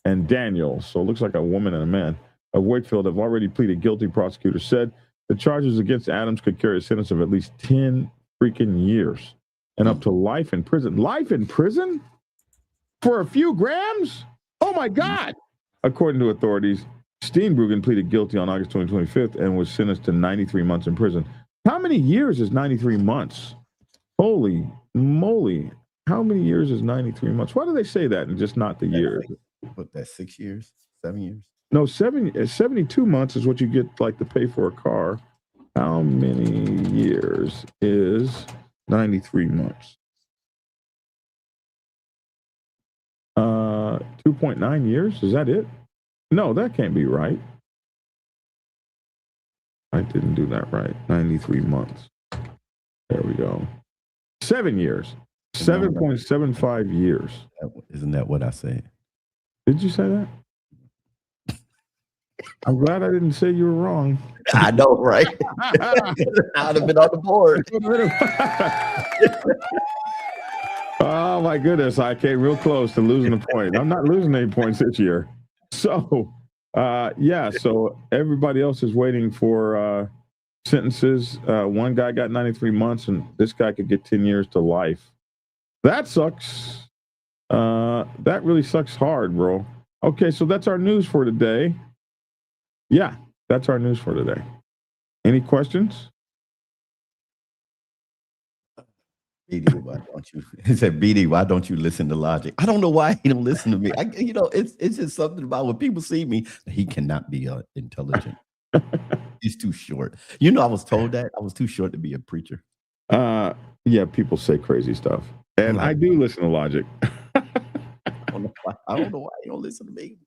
and Daniel. So it looks like a woman and a man of Wakefield have already pleaded guilty. Prosecutors said the charges against Adams could carry a sentence of at least 10 freaking years and up to life in prison. Life in prison? For a few grams? Oh my God. According to authorities, Steenbruggen pleaded guilty on August 25th and was sentenced to 93 months in prison. How many years is 93 months? Holy moly. How many years is 93 months? Why do they say that and just not the years? What, that's 6 years? 7 years? No, 72 months is what you get like to pay for a car. How many years is 93 months? 2.9 years? Is that it? No, that can't be right. I didn't do that right. 93 months. There we go. 7 years. 7.75 years. Isn't that what I said? Did you say that? I'm glad I didn't say you were wrong. I know, right? I'd have been on the board. Oh my goodness, I came real close to losing a point. I'm not losing any points this year. So, so everybody else is waiting for sentences. One guy got 93 months, and this guy could get 10 years to life. That sucks. That really sucks hard, bro. Okay, so that's our news for today. Yeah, that's our news for today. Any questions? BD, why don't you? He said, BD, why don't you listen to Logic? I don't know why he don't listen to me. It's just something about when people see me, he cannot be intelligent. He's too short. I was told that I was too short to be a preacher. Yeah, people say crazy stuff, and I do listen to Logic. I don't know why you don't listen to me.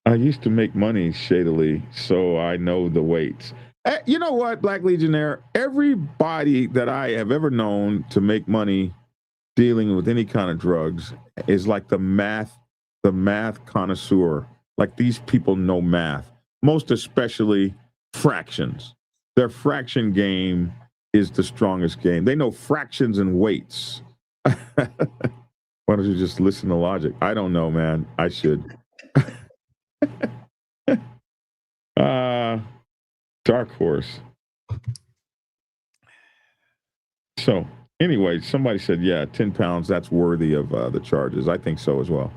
I used to make money shadily, so I know the weights. You know what, Black Legionnaire? Everybody that I have ever known to make money dealing with any kind of drugs is like the math connoisseur. Like, these people know math, most especially fractions. Their fraction game is the strongest game. They know fractions and weights. Why don't you just listen to Logic? I don't know, man. I should. Dark Horse. So anyway, somebody said, yeah, 10 pounds, that's worthy of the charges. I think so as well.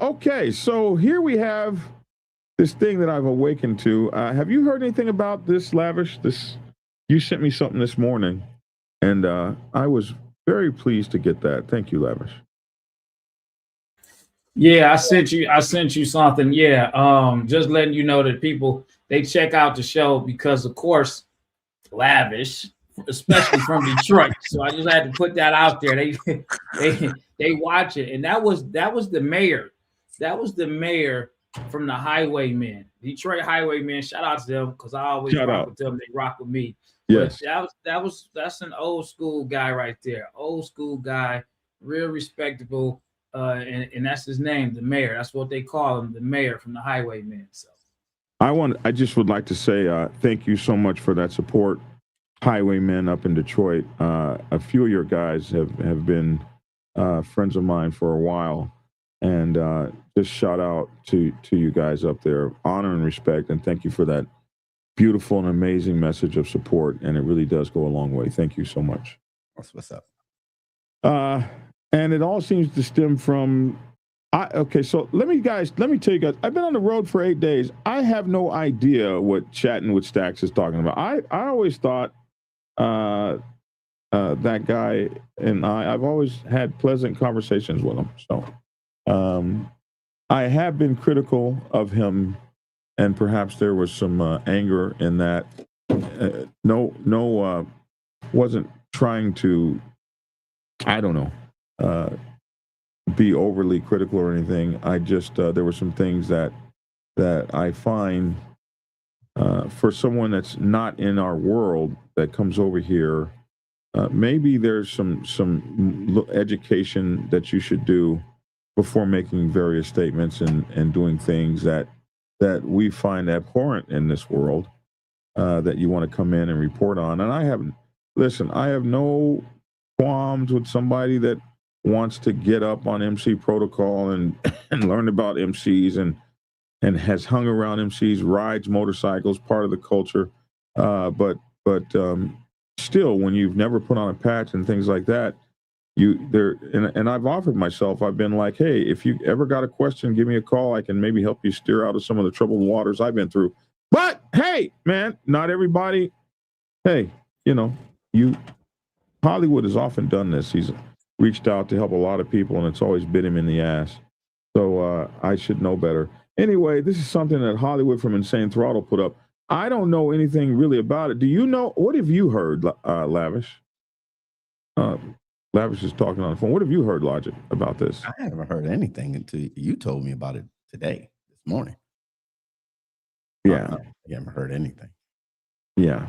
Okay, so here we have this thing that I've awakened to. Have you heard anything about this, Lavish? You sent me something this morning, and I was very pleased to get that. Thank you, Lavish. Yeah, I sent you something. Yeah. Just letting you know that people, they check out the show because, of course, Lavish, especially from Detroit. So I just had to put that out there. They watch it. And that was the mayor. That was the mayor from the Highwaymen. Detroit Highwaymen. Shout out to them because I always rock with them. They rock with me. Yes. But that's an old school guy right there. Old school guy, real respectable. And that's his name, the mayor. That's what they call him, the mayor from the Highwaymen. So I just would like to say thank you so much for that support, Highwaymen up in Detroit. A few of your guys have been friends of mine for a while, and just shout out to you guys up there. Honor and respect, and thank you for that beautiful and amazing message of support, and it really does go a long way. Thank you so much. That's what's up. And it all seems to stem from, okay, so let me tell you guys, I've been on the road for 8 days. I have no idea what chatting with Stacks is talking about. I always thought that guy and I've always had pleasant conversations with him. So I have been critical of him, and perhaps there was some anger in that. Wasn't trying to, I don't know, be overly critical or anything. I just there were some things that I find for someone that's not in our world that comes over here, maybe there's some education that you should do before making various statements and doing things that we find abhorrent in this world, that you want to come in and report on. And I have no qualms with somebody that wants to get up on MC protocol and learn about MCs and has hung around MCs, rides motorcycles, part of the culture. But still, when you've never put on a patch and things like that, and I've offered myself, I've been like, hey, if you ever got a question, give me a call. I can maybe help you steer out of some of the troubled waters I've been through. But hey, man, not everybody. Hey, Hollywood has often done this. He's reached out to help a lot of people, and it's always bit him in the ass. So I should know better. Anyway, this is something that Hollywood from Insane Throttle put up. I don't know anything really about it. Do you know? What have you heard, Lavish? Lavish is talking on the phone. What have you heard, Logic, about this? I haven't heard anything until you told me about it today, this morning. Yeah. I haven't heard anything. Yeah.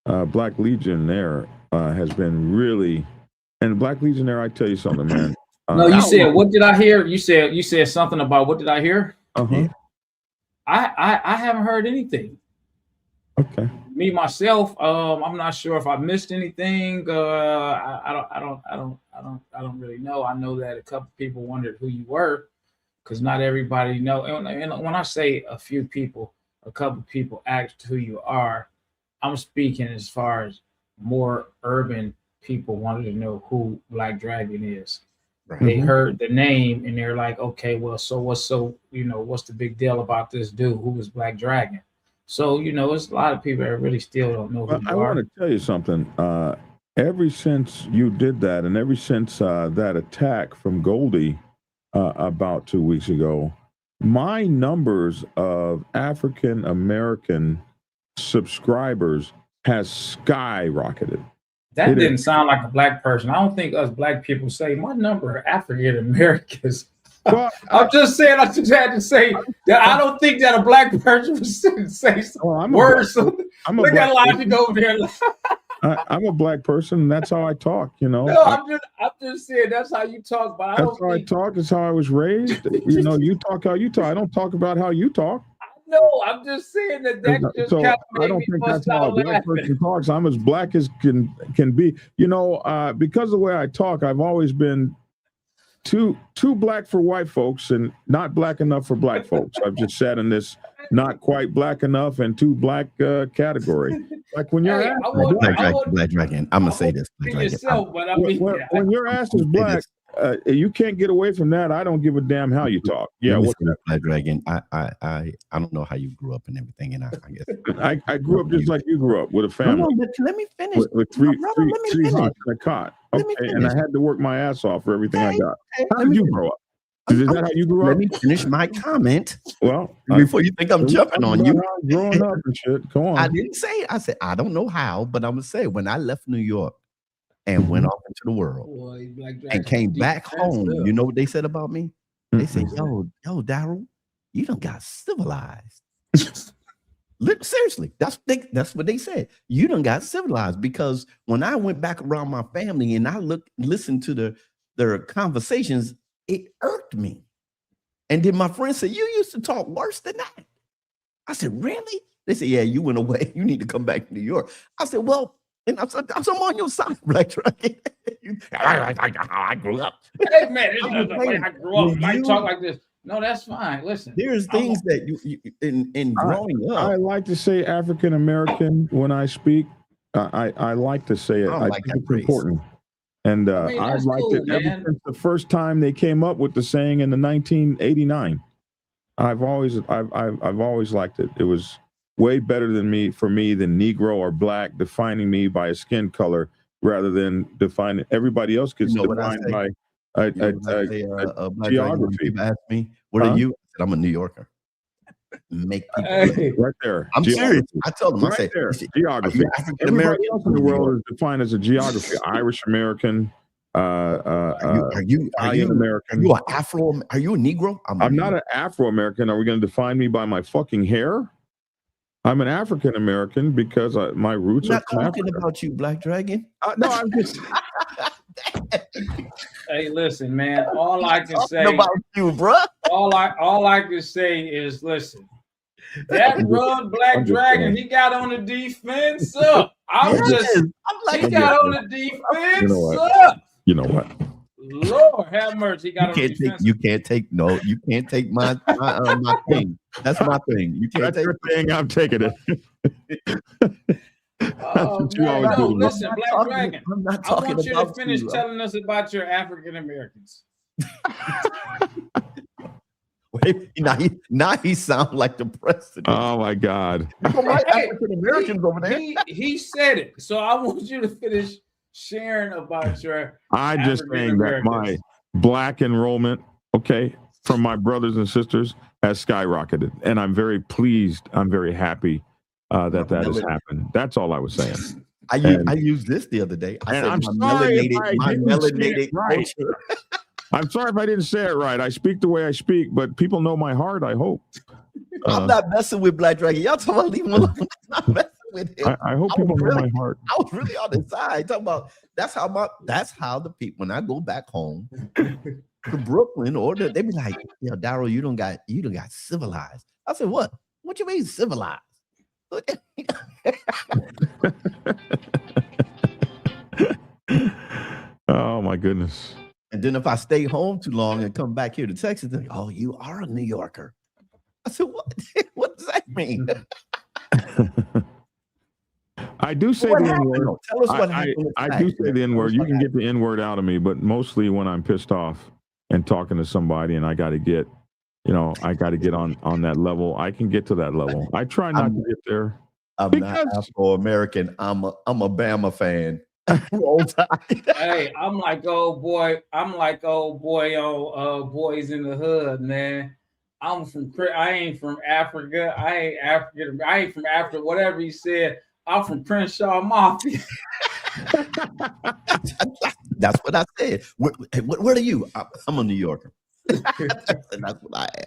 Black Legionnaire has been really, and Black Legionnaire, I tell you something, man. No, you said, what did I hear? You said something about what did I hear? Uh-huh. I haven't heard anything. Okay. Me myself, I'm not sure if I missed anything. I don't really know. I know that a couple people wondered who you were, because not everybody know. And when I say a few people, a couple people asked who you are, I'm speaking as far as more urban people wanted to know who Black Dragon is. Right. They heard the name and they're like, okay, well, so what's the big deal about this dude? Who is Black Dragon? So, there's a lot of people that really still don't know who you are. I want to tell you something. Ever since you did that, and ever since that attack from Goldie about 2 weeks ago, my numbers of African American subscribers has skyrocketed. That didn't sound like a Black person. I don't think us Black people say my number of African Americans. Well, I'm just saying, I just had to say that I don't think that a Black person would say some words. Look at Logic over there. I'm a Black person, and that's how I talk, No, I'm just saying that's how you talk, but I don't think... I talk. It's how I was raised. You talk how you talk. I don't talk about how you talk. No, I'm just saying that just so kind of made I don't me think bust that's how a out Black laughing. person talks. I'm as Black as can be. Because of the way I talk, I've always been too Black for white folks and not Black enough for Black folks. I've just sat in this not quite black enough and too black category. Like when your Hey, ass I is want- black, I want- Black Dragon. I'm gonna say this. Be Black Dragon. yourself, but I mean, when your ass is black, you can't get away from that. I don't give a damn how you talk. Yeah, what's that? Black Dragon. I don't know how you grew up and everything, and I guess I grew up just like you grew up, with a family. No, let me finish. With three Brother, let me three finish. hots and a cot. Let me Okay, and I finish. had to work my ass off for everything I got. Hey, How let did me you finish. grow up? Is that how you grew Let up? me finish my comment Well, before you think I'm jumping on you. Growing up and shit. Come on. I didn't say it. I said I don't know how, but I'm gonna say when I left New York and went off into the world Boy, Black Dragon and came back home, defensive. you know what they said about me? They said, "Yo, Daryl, you done got civilized." Seriously, that's what they said. You done got civilized because when I went back around my family and I listened to their conversations, it irked me. And then my friend said, "You used to talk worse than that." I said, "Really?" They said, "Yeah, you went away. You need to come back to New York." I said, "Well," and I'm on your side, Black Dragon. I grew up. Hey man, this I'm is the way saying, I grew up. when I you- talk like this. No, that's fine. Listen, There's things that you in growing up. I like to say African American when I speak. I like to say it. I don't I like think that it's phrase. important. And I mean, I've that's liked cool, it ever man. since the first time they came up with the saying in the 1989. I've always liked it. It was way better for me than Negro or black, defining me by a skin color rather than defining everybody else gets You know what I defined say? by You know what I say, Black Dragon, when geography. people ask me, "What are Huh? you?" I said, "I'm a New Yorker." Make people. Hey, right there. I'm serious. I told them, I Right said, there. "Are Geography. you African Everybody American else in the world is defined as a geography. Irish American, Are you Italian American. Are you an Afro? Are you a Negro? I'm not an Afro American. Are we going to define me by my fucking hair? I'm an African American because my roots I'm are not from talking Africa. about you, Black Dragon. No, I'm just. hey, listen, man. All I can say, Talking about you, bruh. all I can say is, listen. That rug Black I'm just Dragon, saying. he got on the defense up. I'm Yes, just, I'm like, he got on the defense You know what? up. You know what? Lord have mercy, he got on the defense. you can't take my thing. That's my thing. You can't That's take your thing. I'm taking it. Oh, what you man, always no, do. listen, Black Dragon. I'm not I talking want you to about finish you. telling us about your African Americans. Wait, now he sounds like the president. Oh my God. Hey, African Americans over there. He said it. So I want you to finish sharing about your I just saying that my African-Americans. black enrollment, okay, from my brothers and sisters has skyrocketed, and I'm very pleased. I'm very happy that has happened. That's all I was saying. I used this the other day. I said I'm my sorry if I melanated didn't say it right. culture. I'm sorry if I didn't say it right. I speak the way I speak, but people know my heart, I hope. I'm not messing with Black Dragon. Y'all talking about leave him alone. I'm not messing with him. I hope people know my heart. I was really on his side. Talking about that's how the people when I go back home to Brooklyn or they be like, "Yo, Daryl, you don't got civilized." I said, "What? What you mean civilized?" Oh my goodness. And then if I stay home too long and come back here to Texas, they're like, "Oh, you are a New Yorker." I said, "What? What does that mean?" I do say What the happened, N-word. though? Tell us what happened. I do say the N-word. You can get the N-word out of me, but mostly when I'm pissed off and talking to somebody and I got to get, on that level. I can get to that level. I try not to get there. I'm not Afro-American. I'm a Bama fan. Roll Tide. Hey, I'm like old boy on Boys in the Hood, man. I ain't from Africa. I ain't African. I ain't from Africa. Whatever he said. I'm from Crenshaw Mafia. That's what I said. Where are you? I'm a New Yorker. And that's what I am.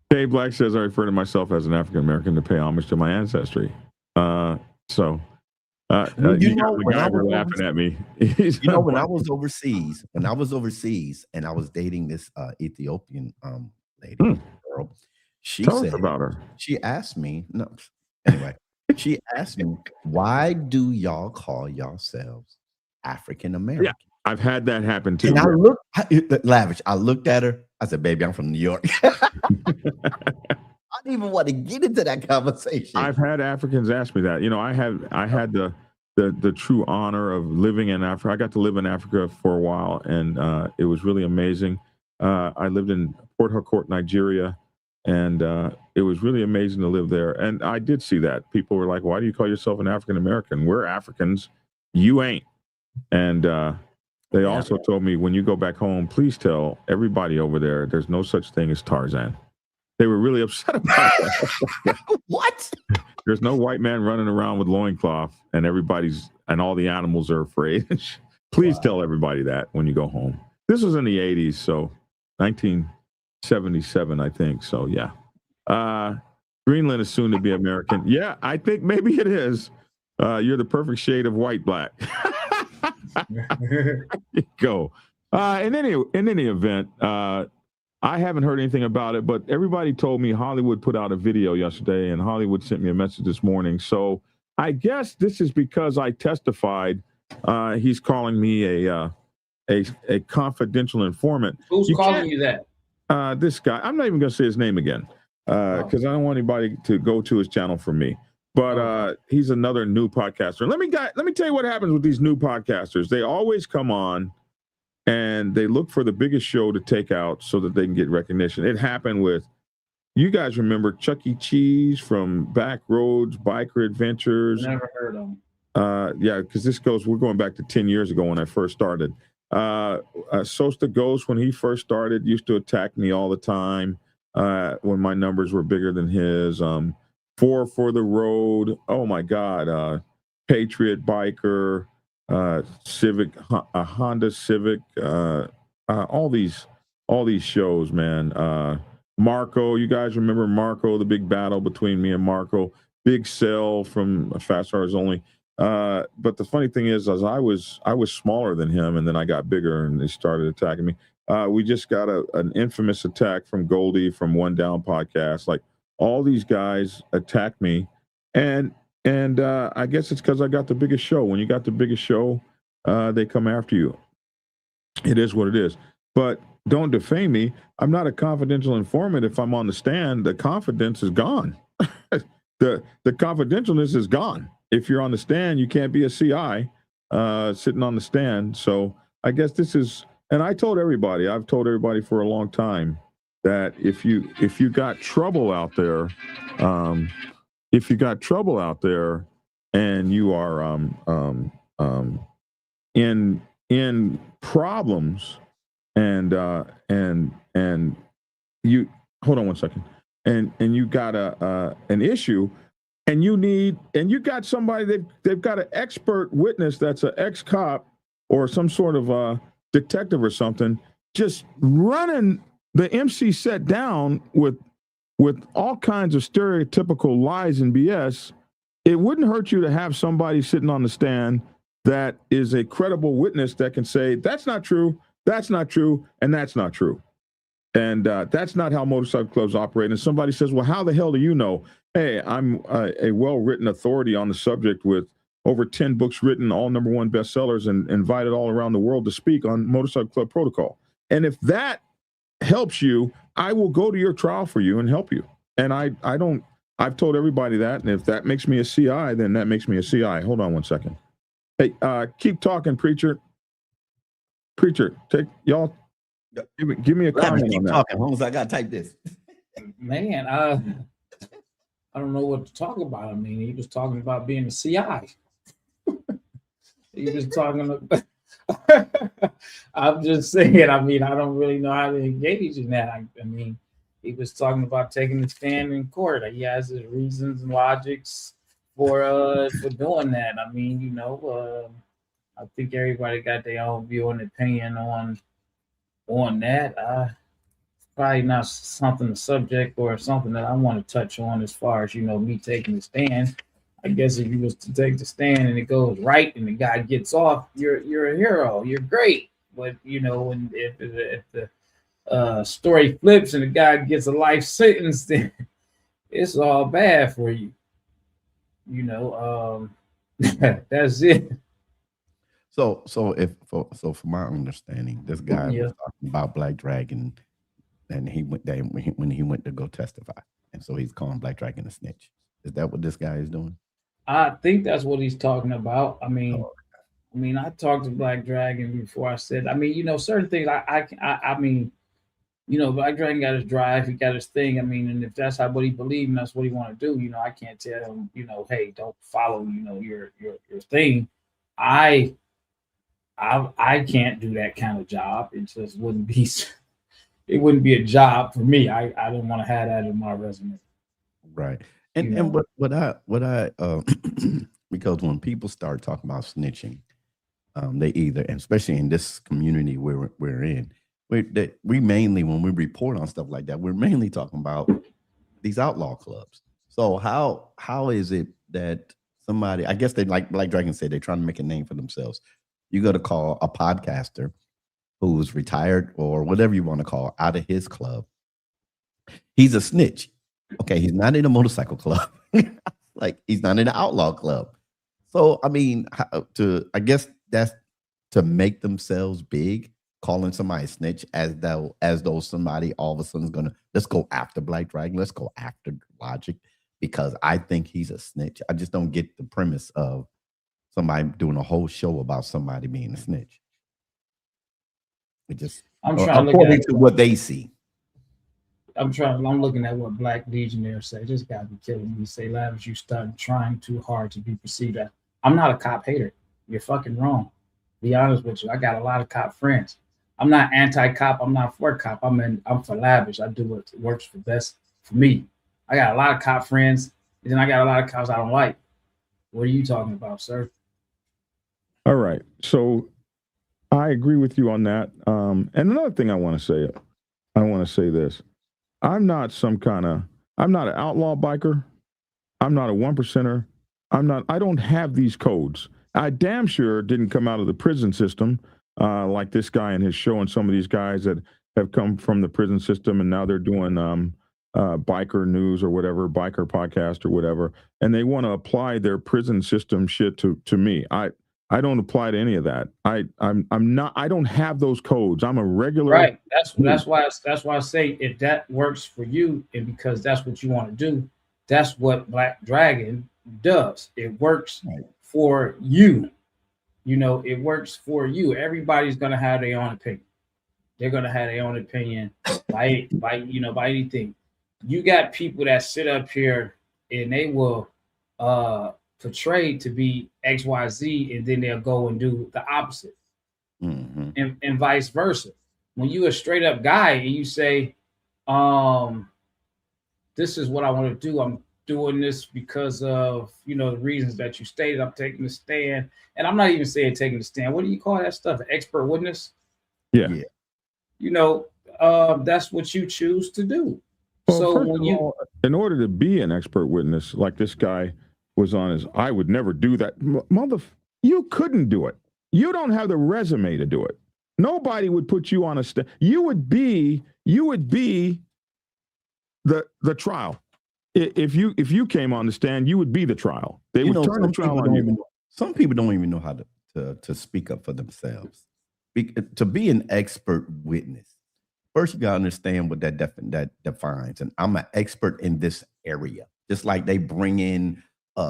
Dave Black says I refer to myself as an African American to pay homage to my ancestry. You got the guy were laughing at me. When I was overseas, and I was dating this Ethiopian lady, girl, Tell us about her. She asked me, she asked me, "Why do y'all call yourselves African American?" Yeah, I've had that happen too. And I looked at her. I said, "Baby, I'm from New York." I don't even want to get into that conversation. I've had Africans ask me that. You know, I had the true honor of living in Africa. I got to live in Africa for a while, and it was really amazing. I lived in Port Harcourt, Nigeria, and it was really amazing to live there. And I did see that. People were like, why do you call yourself an African American? We're Africans. You ain't. And they also told me, when you go back home, please tell everybody over there there's no such thing as Tarzan. They were really upset about that. What? There's no white man running around with loincloth and all the animals are afraid. Please tell everybody that when you go home. This was in the 80s, so 1977, I think. So, yeah. Greenland is soon to be American. Yeah, I think maybe it is. You're the perfect shade of white black. There you go. In any event, I haven't heard anything about it, but everybody told me Hollywood put out a video yesterday, and Hollywood sent me a message this morning. So I guess this is because I testified. He's calling me a confidential informant. Who's calling you that? This guy. I'm not even going to say his name again because I don't want anybody to go to his channel from me. But he's another new podcaster. Let me tell you what happens with these new podcasters. They always come on and they look for the biggest show to take out so that they can get recognition. It happened with, you guys remember Chuck E. Cheese from Back Roads, Biker Adventures. Never heard of him. Yeah, because we're going back to 10 years ago when I first started. Sosta Ghost, when he first started, used to attack me all the time when my numbers were bigger than his. Four for the Road. Oh my God. Patriot Biker, Civic, Honda Civic, all these shows, man. Marco, you guys remember Marco, the big battle between me and Marco. Big Cell from Fast Cars Only. But the funny thing is I was smaller than him, and then I got bigger and they started attacking me. We just got an infamous attack from Goldie from One Down Podcast. Like, all these guys attack me, and I guess it's because I got the biggest show. When you got the biggest show, they come after you. It is what it is. But don't defame me. I'm not a confidential informant. If I'm on the stand, the confidence is gone. the confidentialness is gone. If you're on the stand, you can't be a CI sitting on the stand. So I guess this is, and I've told everybody for a long time that if you got trouble out there, and you are in problems, and you, hold on one second, and you got an issue, and you got somebody they've got an expert witness that's an ex-cop or some sort of detective or something, just running the MC set down with all kinds of stereotypical lies and BS. It wouldn't hurt you to have somebody sitting on the stand that is a credible witness that can say, that's not true, and that's not true. And that's not how motorcycle clubs operate. And somebody says, well, how the hell do you know? Hey, I'm a well-written authority on the subject with over 10 books written, all #1 bestsellers, and invited all around the world to speak on motorcycle club protocol. And if that helps you, I will go to your trial for you and help you. And I've told everybody that. And if that makes me a CI, then that makes me a CI. Hold on one second. Hey, keep talking, preacher. Take y'all. Give me a comment on that. Talking, Holmes, I gotta type this. Man, I don't know what to talk about. I mean, he was talking about being a CI. He was talking about, I'm just saying, I mean, I don't really know how to engage in that. I mean, he was talking about taking the stand in court. He has his reasons and logics for doing that. I mean, you know, I think everybody got their own view and opinion on that. Probably not something the subject or something that I want to touch on as far as, you know, me taking the stand. I guess if you was to take the stand and it goes right and the guy gets off, you're a hero. You're great. But, you know, and if the story flips and the guy gets a life sentence, then it's all bad for you. You know, that's it. So from my understanding, this guy was talking about Black Dragon, and he went there when he went to go testify. And so he's calling Black Dragon a snitch. Is that what this guy is doing? I think that's what he's talking about. I mean, Oh, I talked to Black Dragon before. I said, certain things. I mean, Black Dragon got his drive. He got his thing. I mean, and if that's what he believes and that's what he want to do, I can't tell him, hey, don't follow, your thing. I can't do that kind of job. It just wouldn't be. It wouldn't be a job for me. I don't want to have that in my resume. right. And what I because when people start talking about snitching, they either, especially in this community where we're in, we mainly, when we report on stuff like that, we're mainly talking about these outlaw clubs. So how is it that somebody, I guess they, like Black Dragon said, they're trying to make a name for themselves. You got to call a podcaster who's retired or whatever you want to call out of his club. He's a snitch. Okay, he's not in a motorcycle club. Like, he's not in an outlaw club. So, I mean, I guess that's to make themselves big, calling somebody a snitch as though somebody all of a sudden is going to, let's go after Black Dragon, let's go after Logic, because I think he's a snitch. I just don't get the premise of somebody doing a whole show about somebody being a snitch. It just, I'm trying to look according to what they see. I'm looking at what Black Legionnaire say. This guy be killing me. Say, Lavish, you started trying too hard to be perceived as. I'm not a cop hater. You're fucking wrong. Be honest with you. I got a lot of cop friends. I'm not anti-cop. I'm not for cop. I'm for Lavish. I do what works for best for me. I got a lot of cop friends, and then I got a lot of cops I don't like. What are you talking about, sir? All right. So I agree with you on that. And another thing I want to say this. I'm not an outlaw biker. I'm not a 1%er. I don't have these codes. I damn sure didn't come out of the prison system like this guy in his show, and some of these guys that have come from the prison system and now they're doing biker news or whatever, biker podcast or whatever, and they want to apply their prison system shit to me. I don't apply to any of that. I don't have those codes. I'm a regular. Right. That's why I say, if that works for you, and because that's what you want to do, that's what Black Dragon does. It works for you. It works for you. Everybody's gonna have their own opinion. They're gonna have their own opinion by anything. You got people that sit up here and they will portrayed to be XYZ, and then they'll go and do the opposite. And vice versa. When you a straight up guy and you say, this is what I want to do, I'm doing this because of the reasons that you stated, I'm taking the stand. And I'm not even saying taking the stand. What do you call that stuff? Expert witness? Yeah. That's what you choose to do. Well, so in order to be an expert witness, like this guy was on his, I would never do that. You couldn't do it. You don't have the resume to do it. Nobody would put you on a stand. You would be the trial. If you came on the stand, you would be the trial. They would turn the trial on you. Some people don't even know how to speak up for themselves. To be an expert witness, first you gotta understand what that defines. And I'm an expert in this area. Just like they bring in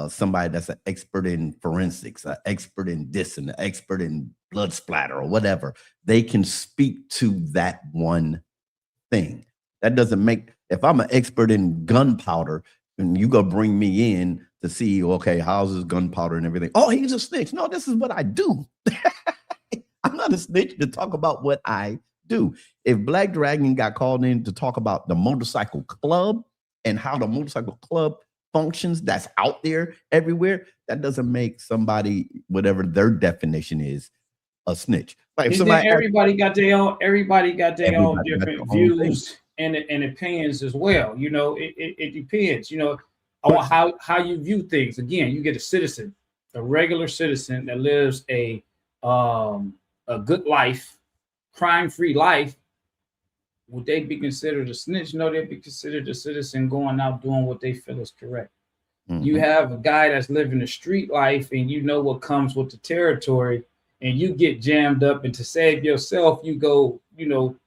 somebody that's an expert in forensics, an expert in this, and an expert in blood splatter or whatever. They can speak to that one thing. That doesn't make, if I'm an expert in gunpowder and you go bring me in to see, okay, how's this gunpowder and everything? Oh, he's a snitch. No, this is what I do. I'm not a snitch to talk about what I do. If Black Dragon got called in to talk about the motorcycle club and how the motorcycle club functions, that's out there everywhere, that doesn't make somebody, whatever their definition is, a snitch. Like if everybody got their own different views and opinions as well. It depends, on how you view things. Again, you get a citizen, a regular citizen that lives a good life, crime-free life. Would they be considered a snitch? No, they'd be considered a citizen going out doing what they feel is correct. You have a guy that's living a street life, and you know what comes with the territory, and you get jammed up, and to save yourself, you go,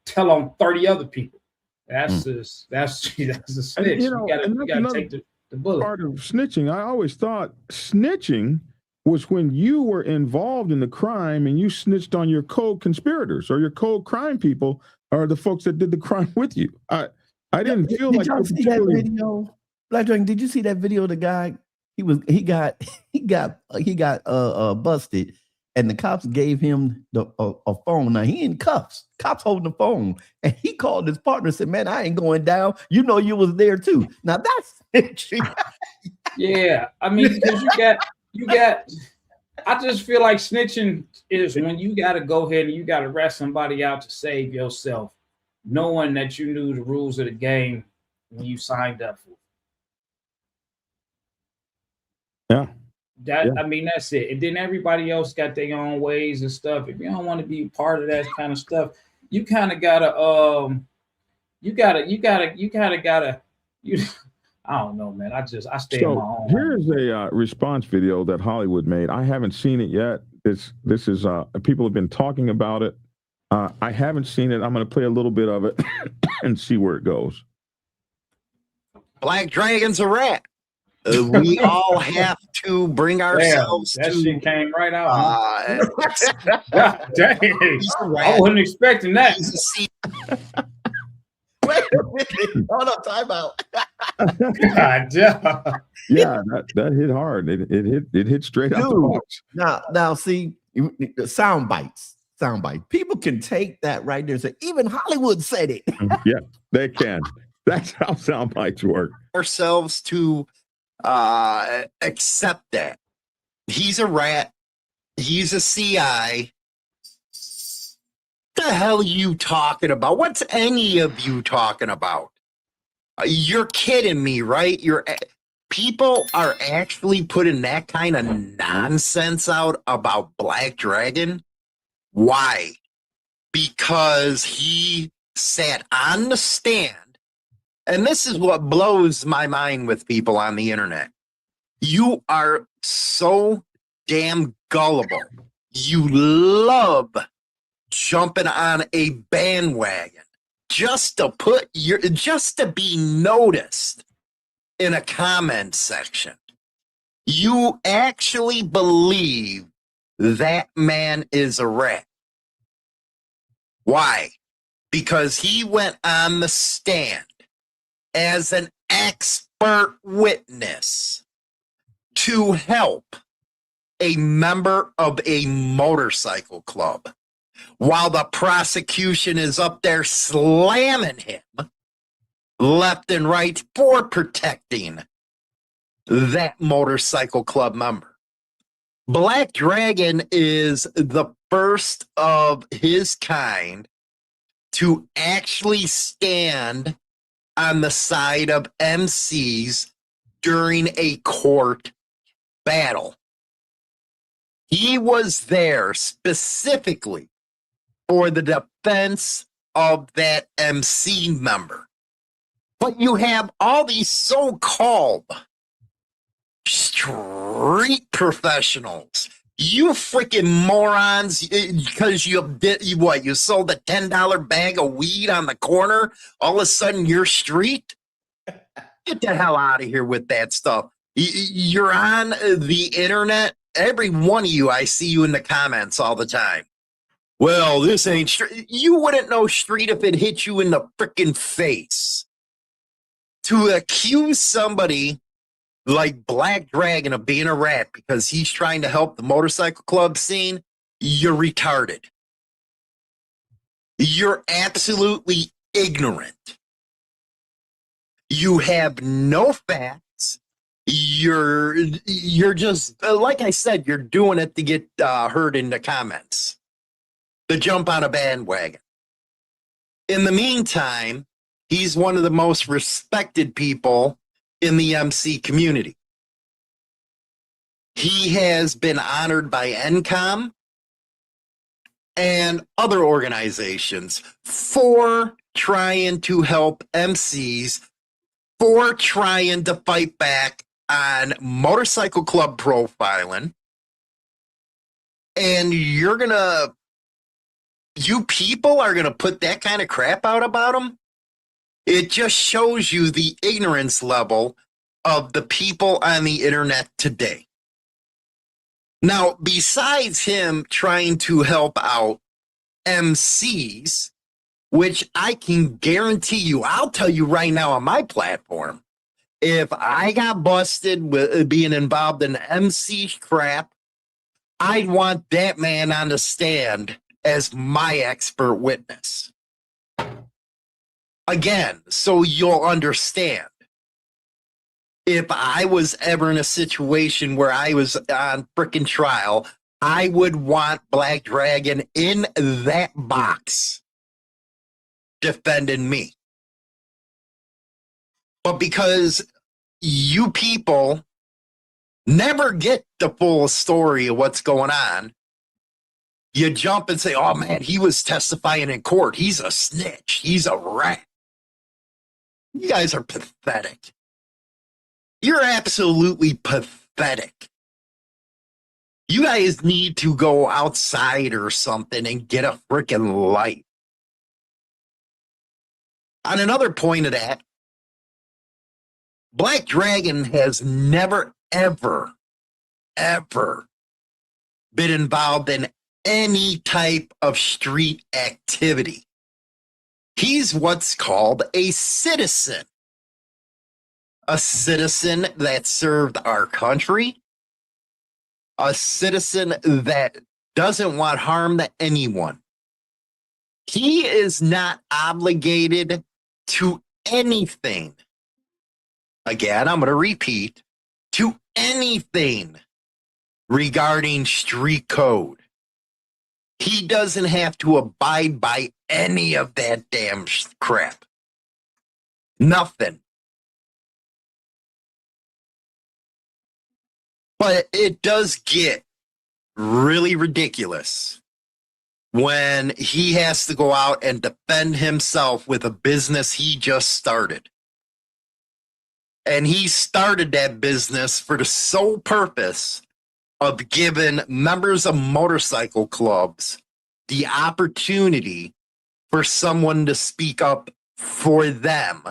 tell on 30 other people. That's that's a And, snitch. you know, and You that's gotta another take the bullet. part of snitching. I always thought snitching was when you were involved in the crime and you snitched on your co-conspirators or your co-crime people or the folks that did the crime with you. I didn't feel Did like y'all you're see that particularly video? Black Dragon, did you see that video of the guy? He got busted, and the cops gave him a phone. Now he in cuffs. Cops holding the phone, and he called his partner and said, "Man, I ain't going down. You know you was there too." Now that's snitching. Yeah, I mean, because you got. I just feel like snitching is when you got to go ahead and you got to rat somebody out to save yourself, knowing that you knew the rules of the game when you signed up for it. Yeah. I mean, that's it. And then everybody else got their own ways and stuff. If you don't want to be part of that kind of stuff, you kind of gotta I don't know, man. I stay in my So own. here's a response video that Hollywood made. I haven't seen it yet. This is people have been talking about it. I haven't seen it. I'm going to play a little bit of it and see where it goes. Black Dragon's a rat. We all have to bring ourselves that to. shit came right out. God dang. He's a rat. I wasn't expecting that. He's a sea- Wait a minute. Hold on, time out. God damn. Yeah, that hit hard. It hit straight out the Dude. box. Now, see, sound bites. People can take that right there and say, even Hollywood said it. Yeah, they can. That's how sound bites work. ourselves to accept that. He's a rat. He's a CI. What the hell are you talking about? What's any of you talking about? You're kidding me, right? People are actually putting that kind of nonsense out about Black Dragon. Why? Because he sat on the stand, and this is what blows my mind with people on the internet. You are so damn gullible. You love jumping on a bandwagon just to be noticed in a comment section. You actually believe that man is a rat. Why? Because he went on the stand as an expert witness to help a member of a motorcycle club, while the prosecution is up there slamming him left and right for protecting that motorcycle club member. Black Dragon is the first of his kind to actually stand on the side of MCs during a court battle. He was there specifically for the defense of that MC member. But you have all these so-called street professionals. You freaking morons, because you sold a $10 bag of weed on the corner, all of a sudden you're street? Get the hell out of here with that stuff. You're on the internet. Every one of you, I see you in the comments all the time. Well, this ain't street. You wouldn't know street if it hit you in the freaking face. To accuse somebody like Black Dragon of being a rat because he's trying to help the motorcycle club scene, you're retarded. You're absolutely ignorant. You have no facts. You're just, like I said, you're doing it to get heard in the comments, to jump on a bandwagon. In the meantime, he's one of the most respected people in the MC community. He has been honored by NCOM and other organizations for trying to help MCs, for trying to fight back on motorcycle club profiling. And you people are going to put that kind of crap out about him? It just shows you the ignorance level of the people on the internet today. Now, besides him trying to help out MCs, which I can guarantee you, I'll tell you right now on my platform, if I got busted with being involved in MC crap, I'd want that man on the stand as my expert witness. Again, so you'll understand. If I was ever in a situation where I was on frickin' trial, I would want Black Dragon in that box defending me. But because you people never get the full story of what's going on, you jump and say, oh man, he was testifying in court. He's a snitch. He's a rat. You guys are pathetic. You're absolutely pathetic. You guys need to go outside or something and get a freaking life. On another point of that, Black Dragon has never, ever, ever been involved in any type of street activity. He's what's called a citizen. A citizen that served our country. A citizen that doesn't want harm to anyone. He is not obligated to anything. Again, I'm going to repeat, to anything regarding street code. He doesn't have to abide by any of that damn crap. Nothing. But it does get really ridiculous when he has to go out and defend himself with a business he just started. And he started that business for the sole purpose of giving members of motorcycle clubs the opportunity for someone to speak up for them.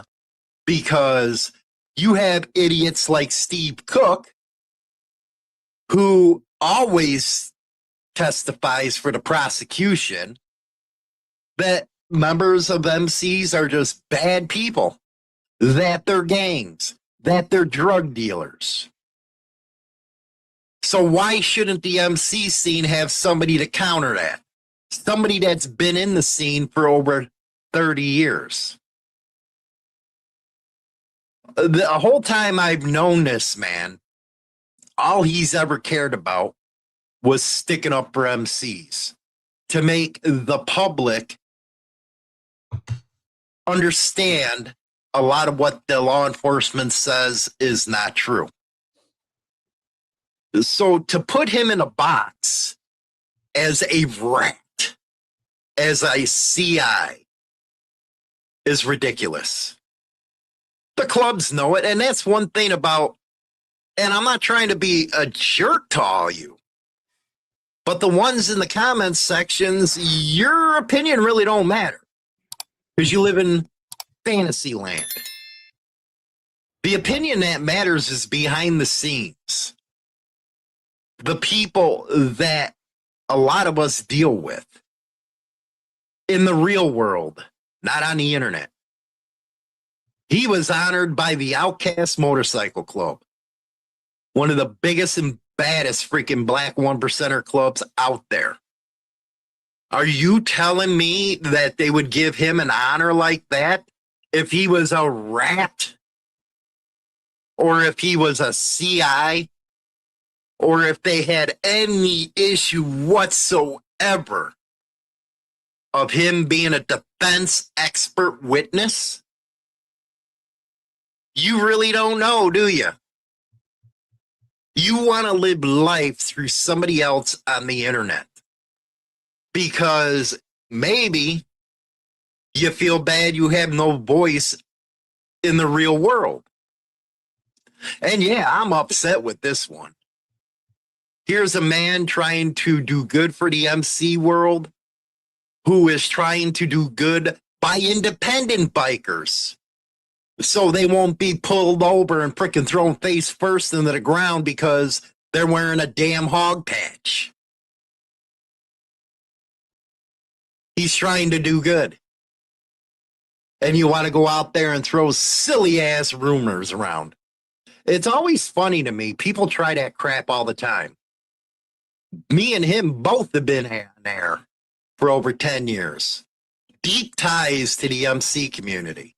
Because you have idiots like Steve Cook, who always testifies for the prosecution, that members of MCs are just bad people, that they're gangs, that they're drug dealers. So why shouldn't the MC scene have somebody to counter that? Somebody that's been in the scene for over 30 years. The whole time I've known this man, all he's ever cared about was sticking up for MCs to make the public understand a lot of what the law enforcement says is not true. So to put him in a box as a rat, as a CI, is ridiculous. The clubs know it, and that's one thing about, and I'm not trying to be a jerk to all you, but the ones in the comments sections, your opinion really don't matter because you live in fantasy land. The opinion that matters is behind the scenes. The people that a lot of us deal with in the real world, not on the internet. He was honored by the Pagans Motorcycle Club, one of the biggest and baddest freaking black 1%er clubs out there. Are you telling me that they would give him an honor like that if he was a rat? Or if he was a CI? Or if they had any issue whatsoever of him being a defense expert witness? You really don't know, do you? You want to live life through somebody else on the internet because maybe you feel bad you have no voice in the real world. And yeah, I'm upset with this one. Here's a man trying to do good for the MC world who is trying to do good by independent bikers. so they won't be pulled over and frickin' thrown face first into the ground because they're wearing a damn hog patch. He's trying to do good. And you want to go out there and throw silly ass rumors around. It's always funny to me. People try that crap all the time. Me and him both have been on air for over 10 years. Deep ties to the MC community.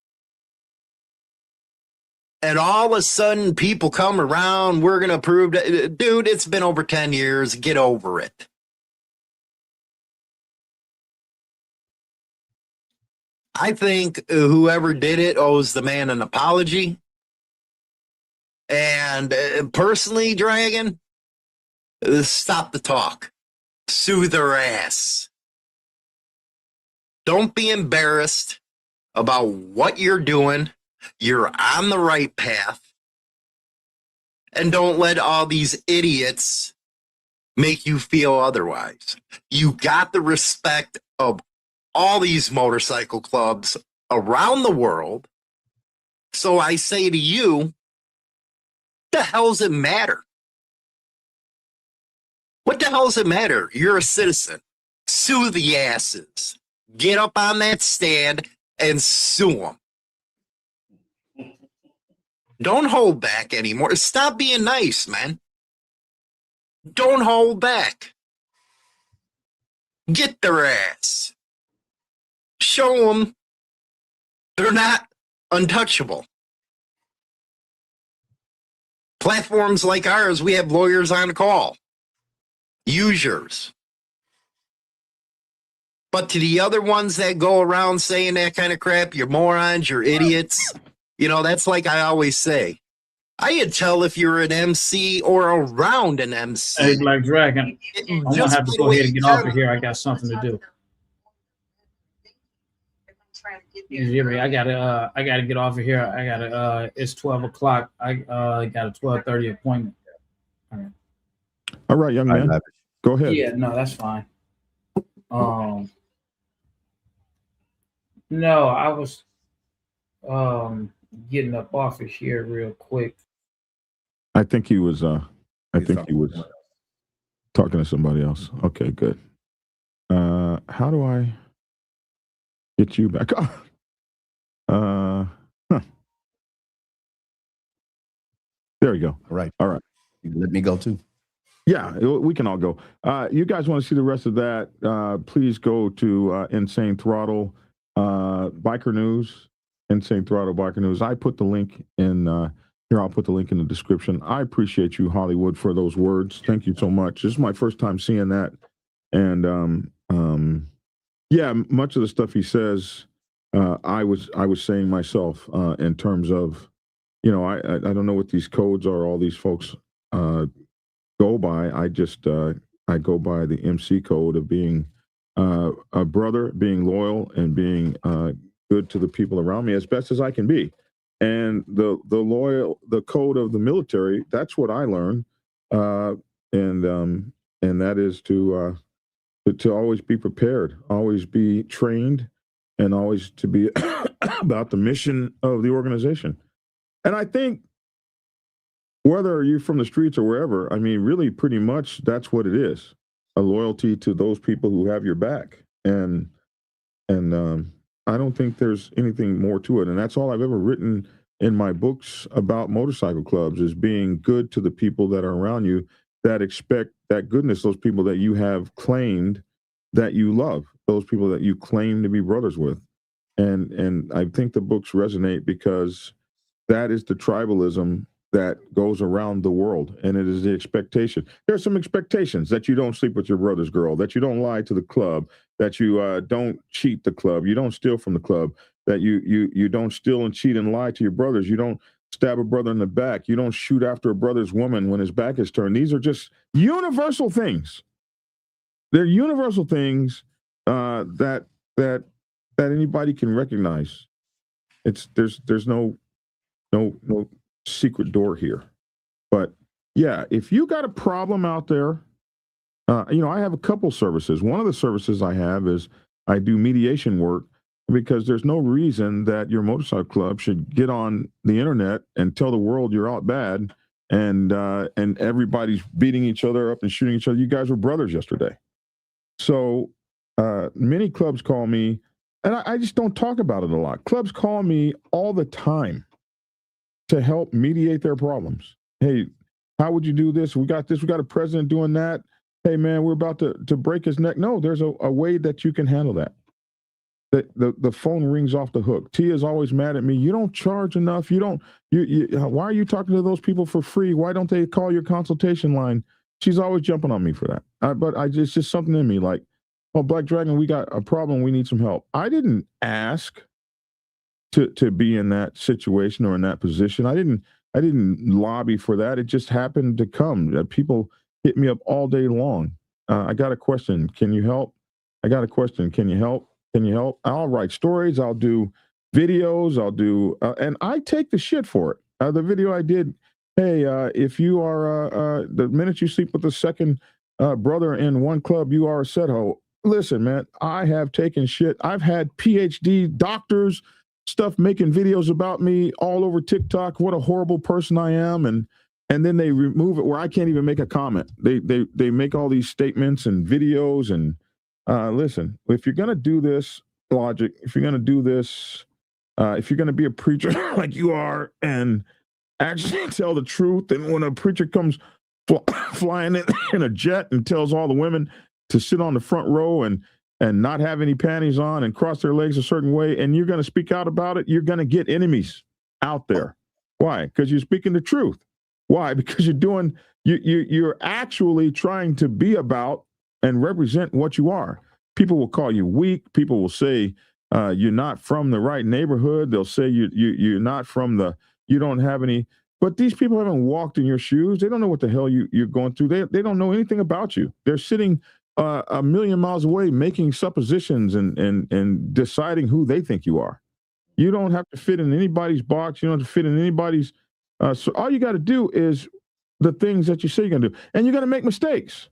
And all of a sudden, people come around, we're going to prove that. Dude, it's been over 10 years. Get over it. I think whoever did it owes the man an apology. And personally, Dragon, stop the talk. Sue their ass. Don't be embarrassed about what you're doing. You're on the right path. And don't let all these idiots make you feel otherwise. You got the respect of all these motorcycle clubs around the world. So I say to you, the hell does it matter? What the hell does it matter? You're a citizen. Sue the asses. Get up on that stand and sue them. Don't hold back anymore. Stop being nice, man. Don't hold back. Get their ass. Show them they're not untouchable. Platforms like ours, we have lawyers on call. Use yours. But to the other ones that go around saying that kind of crap, you're morons, you're idiots. You know, that's like I always say. I could tell if you're an MC or around an MC. Hey, Black Dragon, I'm going to have to go ahead and get off of here. I got something to do. You hear me? I gotta get off of here. I gotta it's 12 o'clock. I got a 12:30 appointment. All right, young man. Go ahead. Yeah, no, that's fine. No, I was getting up off of here real quick. I think he was talking to somebody else. Okay, good. How do I get you back up? There we go. All right. All right. Let me go too. Yeah, we can all go. You guys want to see the rest of that? Please go to Insane Throttle Biker News. Insane Throttle Biker News. I put the link in here. I'll put the link in the description. I appreciate you, Hollywood, for those words. Thank you so much. This is my first time seeing that, and yeah, much of the stuff he says, I was saying myself in terms of, you know, I don't know what these codes are. All these folks go by. I just I go by the MC code of being a brother, being loyal, and being good to the people around me as best as I can be. And the code of the military, that's what I learned, and that is to always be prepared, always be trained, and always to be about the mission of the organization. And I think whether you're from the streets or wherever, I mean, really pretty much that's what it is, a loyalty to those people who have your back. And I don't think there's anything more to it. And that's all I've ever written in my books about motorcycle clubs, is being good to the people that are around you, that expect that goodness, those people that you have claimed that you love, those people that you claim to be brothers with. And I think the books resonate because that is the tribalism that goes around the world, and it is the expectation. There's some expectations that you don't sleep with your brother's girl, that you don't lie to the club, that you don't cheat the club, you don't steal from the club, that you don't steal and cheat and lie to your brothers, you don't stab a brother in the back, you don't shoot after a brother's woman when his back is turned. These are just universal things. They're universal things that anybody can recognize. There's no secret door here. But yeah, if you got a problem out there, you know, I have a couple services. One of the services I have is I do mediation work because there's no reason that your motorcycle club should get on the internet and tell the world you're out bad and everybody's beating each other up and shooting each other. You guys were brothers yesterday. So many clubs call me, and I just don't talk about it a lot. Clubs call me all the time to help mediate their problems. Hey, how would you do this? We got this. We got a president doing that. Hey, man, we're about to break his neck. No, there's a way that you can handle that. The phone rings off the hook. Tia's always mad at me. You don't charge enough. Why are you talking to those people for free? Why don't they call your consultation line? She's always jumping on me for that. But it's just something in me like, oh, Black Dragon, we got a problem. We need some help. I didn't ask to be in that situation or in that position. I didn't lobby for that. It just happened to come. People hit me up all day long. I got a question. Can you help? I got a question. Can you help? Can you help? I'll write stories. I'll do videos. I'll do, and I take the shit for it. The video I did, hey, if you are, the minute you sleep with the second brother in one club, you are a set hoe. Listen, man, I have taken shit. I've had PhD doctors, stuff making videos about me all over TikTok, what a horrible person I am. And then they remove it where I can't even make a comment. They make all these statements and videos. And listen, if you're going to do this, Logic, if you're going to do this, if you're going to be a preacher like you are and actually tell the truth, and when a preacher comes flying in a jet and tells all the women to sit on the front row and not have any panties on and cross their legs a certain way, and you're going to speak out about it, you're going to get enemies out there. Why? Because you're speaking the truth. Why? Because you're actually trying to be about and represent what you are. People will call you weak. People will say you're not from the right neighborhood. They'll say you're not from you don't have any. But these people haven't walked in your shoes. They don't know what the hell you're going through. They don't know anything about you. They're sitting a million miles away making suppositions and deciding who they think you are. You don't have to fit in anybody's box. You don't have to fit in anybody's. So all you got to do is the things that you say you're going to do. And you're going to make mistakes.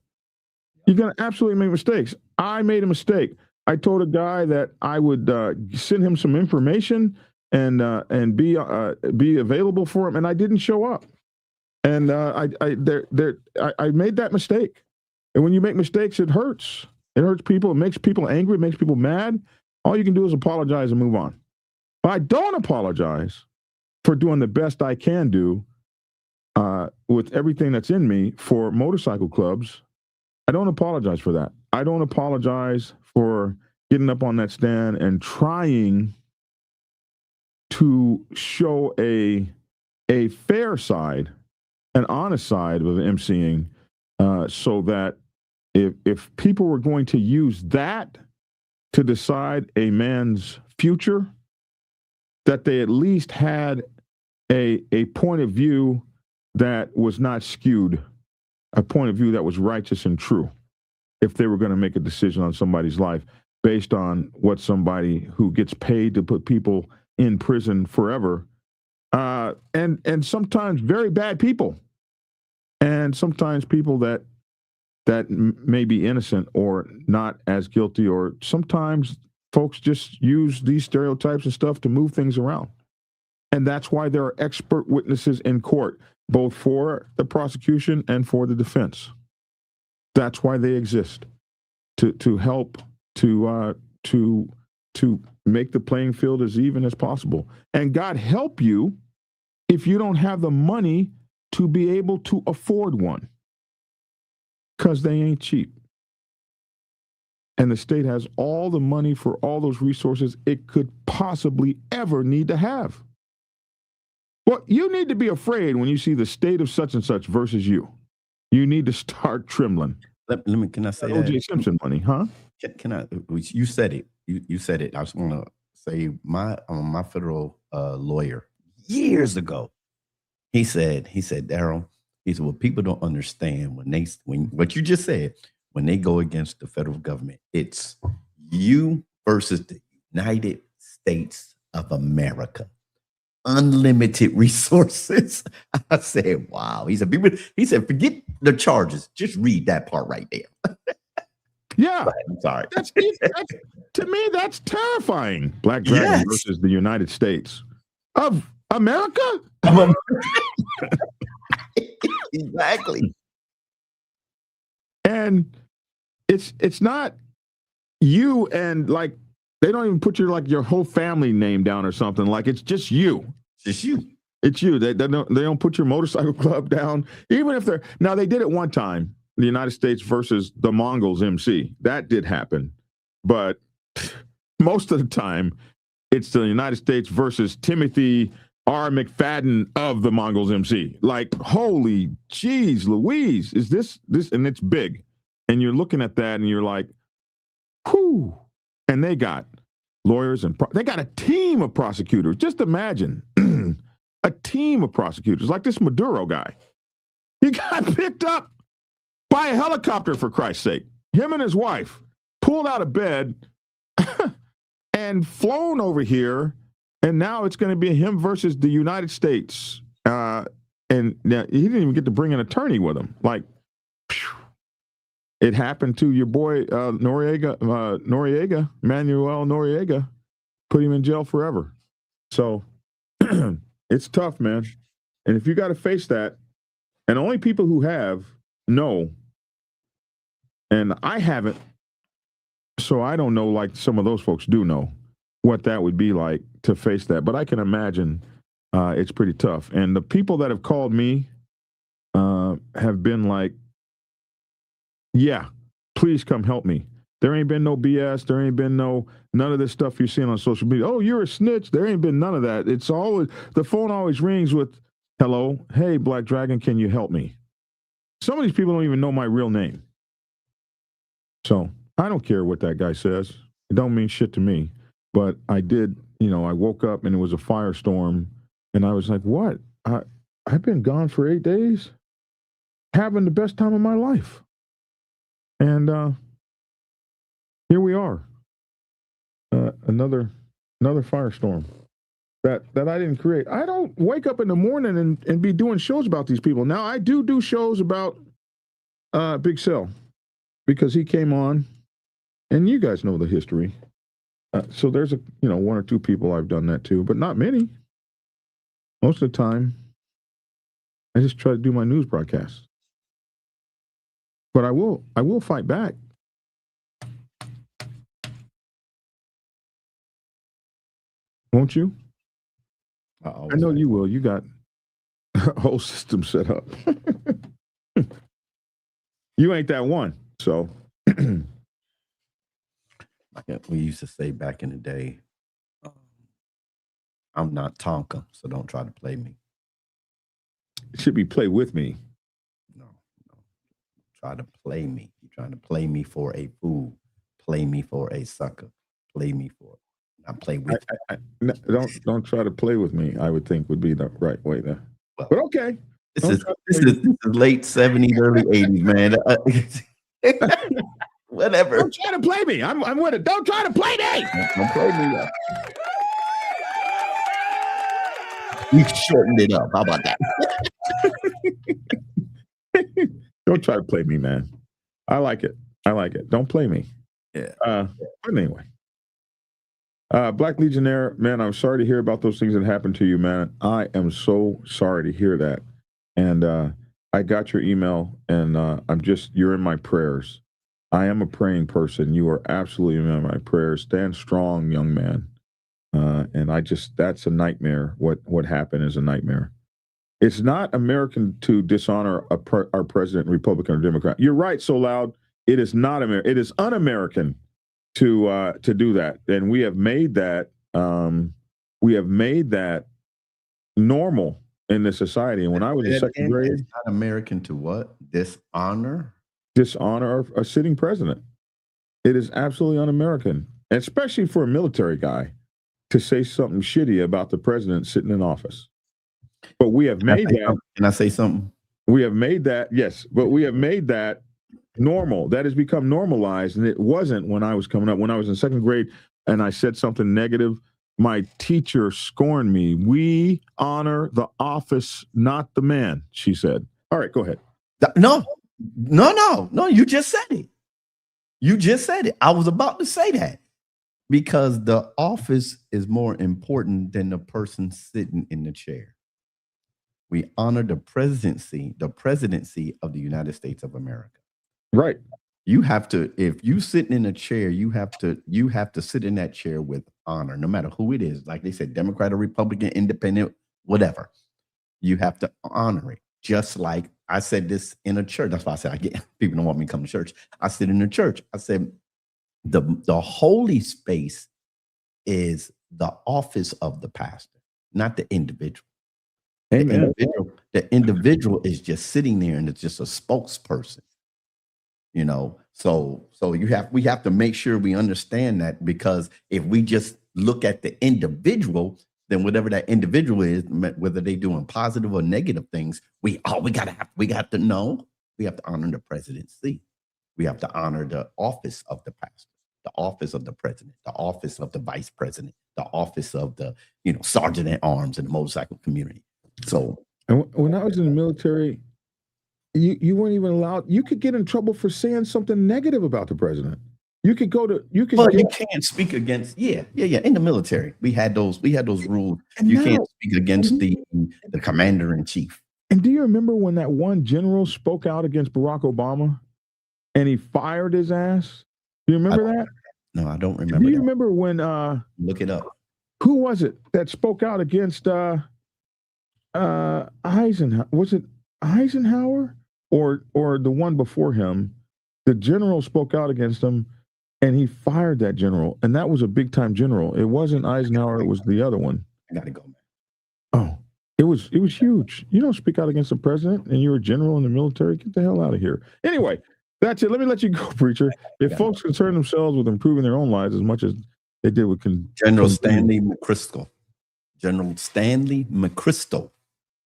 You're going to absolutely make mistakes. I made a mistake. I told a guy that I would send him some information and be available for him, and I didn't show up. And I made that mistake. And when you make mistakes, it hurts. It hurts people. It makes people angry. It makes people mad. All you can do is apologize and move on. But I don't apologize for doing the best I can do with everything that's in me for motorcycle clubs. I don't apologize for that. I don't apologize for getting up on that stand and trying to show a fair side, an honest side of emceeing, so that if people were going to use that to decide a man's future, that they at least had a point of view that was not skewed, a point of view that was righteous and true, if they were going to make a decision on somebody's life based on what somebody who gets paid to put people in prison forever, and sometimes very bad people, and sometimes people that may be innocent or not as guilty, or sometimes folks just use these stereotypes and stuff to move things around. And that's why there are expert witnesses in court, both for the prosecution and for the defense. That's why they exist, to help to make the playing field as even as possible. And God help you if you don't have the money to be able to afford one, because they ain't cheap. And the state has all the money for all those resources it could possibly ever need to have. Well, you need to be afraid when you see the state of such and such versus you. You need to start trembling. Can I say O.J. Simpson money, huh? Can I? You said it. You said it. I just want to say my federal lawyer years ago. He said, Daryl, he said, what people don't understand when what you just said, when they go against the federal government, it's you versus the United States of America. Unlimited resources. I said, wow. He said, forget the charges. Just read that part right there. Yeah, I'm sorry. that's to me, that's terrifying. Black Dragon versus the United States of America. Exactly. And it's not you, and like they don't even put your whole family name down or something. Like it's just you. Just you. It's you. They don't put your motorcycle club down, even if they're now. They did it one time. The United States versus the Mongols MC. That did happen, but most of the time, it's the United States versus Timothy R. McFadden of the Mongols MC. Like, holy jeez, Louise, is this? And it's big. And you're looking at that and you're like, whew. And they got lawyers and they got a team of prosecutors. Just imagine a team of prosecutors like this Maduro guy. He got picked up by a helicopter, for Christ's sake. Him and his wife pulled out of bed and flown over here. And now it's going to be him versus the United States. And now he didn't even get to bring an attorney with him. Like, phew. It happened to your boy Noriega, Manuel Noriega, put him in jail forever. So it's tough, man. And if you got to face that, and only people who have know, and I haven't, so I don't know, like some of those folks do know what that would be like to face that. But I can imagine it's pretty tough. And the people that have called me have been like, yeah, please come help me. There ain't been no BS. There ain't been none of this stuff you're seeing on social media. Oh, you're a snitch. There ain't been none of that. It's always, the phone always rings with, hello, hey, Black Dragon, can you help me? Some of these people don't even know my real name. So I don't care what that guy says. It don't mean shit to me. But I did, I woke up and it was a firestorm and I was like, what? I've been gone for 8 days, having the best time of my life. And here we are. Another firestorm that I didn't create. I don't wake up in the morning and be doing shows about these people. Now I do shows about Big Cell because he came on, and you guys know the history. So there's one or two people I've done that to, but not many. Most of the time, I just try to do my news broadcasts. But I will fight back. Won't you? I know you will. You got a whole system set up. You ain't that one. So we used to say back in the day, I'm not Tonka, so don't try to play me. It should be play with me. No. Try to play me. You're trying to play me for a fool. Play me for a sucker. Play me for not play with no, don't try to play with me, I would think would be the right way there. Well, but okay. This is late 70s, early 80s, man. Whatever. Don't try to play me. I'm with it. Don't try to play me. Don't play me. We shortened it up. How about that? Don't try to play me, man. I like it. Don't play me. Yeah. But anyway. Black Legionnaire, man, I'm sorry to hear about those things that happened to you, man. I am so sorry to hear that. And I got your email, and you're in my prayers. I am a praying person. You are absolutely in my prayers. Stand strong, young man. And that's a nightmare. What happened is a nightmare. It's not American to dishonor our president, Republican or Democrat. You're right, so loud. It is not American. It is un-American to do that. And we have made that normal in this society. And when I was in second grade, it's not American to what? Dishonor a sitting president. It is absolutely un-American, especially for a military guy to say something shitty about the president sitting in office. But we have made that. Can I say something? We have made that, yes, but we have made that normal. That has become normalized, and it wasn't when I was coming up. When I was in second grade and I said something negative, my teacher scorned me. We honor the office, not the man, she said. All right, go ahead. No, you just said it. You just said it. I was about to say that because the office is more important than the person sitting in the chair. We honor the presidency of the United States of America. Right. You have to, if you sitting in a chair, you have to sit in that chair with honor, no matter who it is. Like they said, Democrat or Republican, independent, whatever. You have to honor it. Just like I said this in a church. That's why I said people don't want me to come to church. I sit in a church. I said the holy space is the office of the pastor, not the individual. Amen. The individual is just sitting there and it's just a spokesperson. You know, so we have to make sure we understand that, because if we just look at the individual, then whatever that individual is, whether they're doing positive or negative things, we got to know. We have to honor the presidency. We have to honor the office of the pastor, the office of the president, the office of the vice president, the office of the sergeant at arms in the motorcycle community. So, and when I was in the military, you weren't even allowed. You could get in trouble for saying something negative about the president. You could go to you can't speak against. Yeah. In the military, we had those rules. And you can't speak against the commander in chief. And do you remember when that one general spoke out against Barack Obama and he fired his ass? Do you remember that? No, I don't remember. Do you remember when look it up? Who was it that spoke out against Eisenhower? Was it Eisenhower or the one before him? The general spoke out against him and he fired that general. And that was a big time general. It wasn't Eisenhower, it was the other one. I gotta go, man. Oh, it was huge. You don't speak out against the president and you're a general in the military. Get the hell out of here. Anyway, that's it. Let me let you go, preacher. If folks concern themselves with improving their own lives as much as they did with General Stanley McChrystal. General Stanley McChrystal,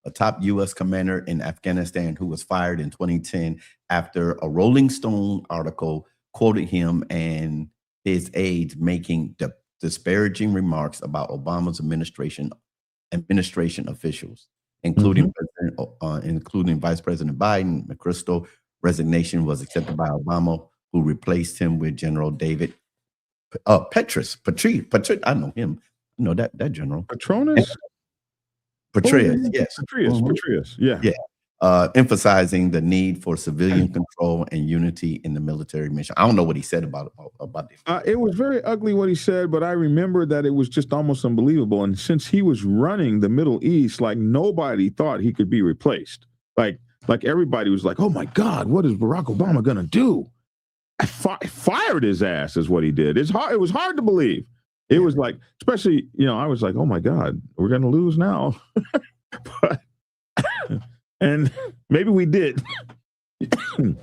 a top U.S. commander in Afghanistan who was fired in 2010 after a Rolling Stone article quoted him and his aides making disparaging remarks about Obama's administration officials, including including Vice President Biden. McChrystal resignation was accepted by Obama, who replaced him with General David Petraeus. I know him. I know that general. Petraeus. Yes. Petraeus. Yeah. Emphasizing the need for civilian control and unity in the military mission. I don't know what he said about this. It was very ugly what he said, but I remember that it was just almost unbelievable. And since he was running the Middle East, like nobody thought he could be replaced. Like everybody was like, "Oh my God, what is Barack Obama gonna do?" I fired his ass is what he did. It was hard to believe. It was like, especially, I was like, "Oh my God, we're gonna lose now." But and maybe we did. But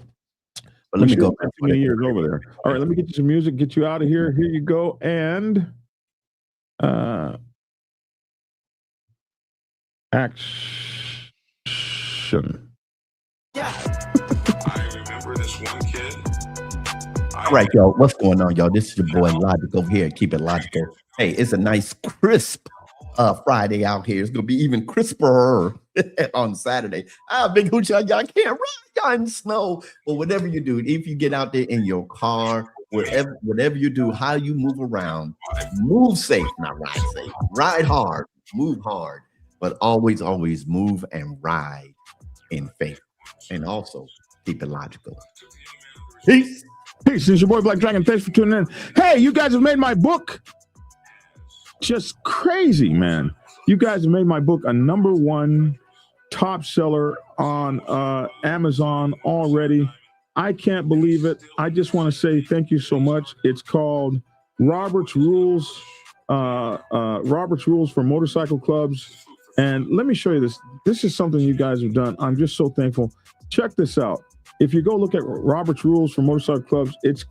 let me go back 20 years over there. All right, let me get you some music, get you out of here. Here you go. And action. I remember this one kid. All right, y'all. What's going on, y'all? This is your boy Logic over here. Keep it logical. Hey, it's a nice crisp Friday out here. It's gonna be even crisper on Saturday. Big hoochie, y'all can't ride y'all in the snow. But whatever you do, if you get out there in your car, whatever you do, how you move around, move safe, not ride safe. Ride hard, move hard, but always move and ride in faith. And also keep it logical. Peace. Peace. It's your boy Black Dragon. Thanks for tuning in. Hey, you guys have made my book just crazy, man. You guys have made my book a #1 top seller on Amazon already. I can't believe it. I just want to say thank you so much. It's called Robert's Rules. Robert's Rules for Motorcycle Clubs. And let me show you this. This is something you guys have done. I'm just so thankful. Check this out. If you go look at Robert's Rules for Motorcycle Clubs, it's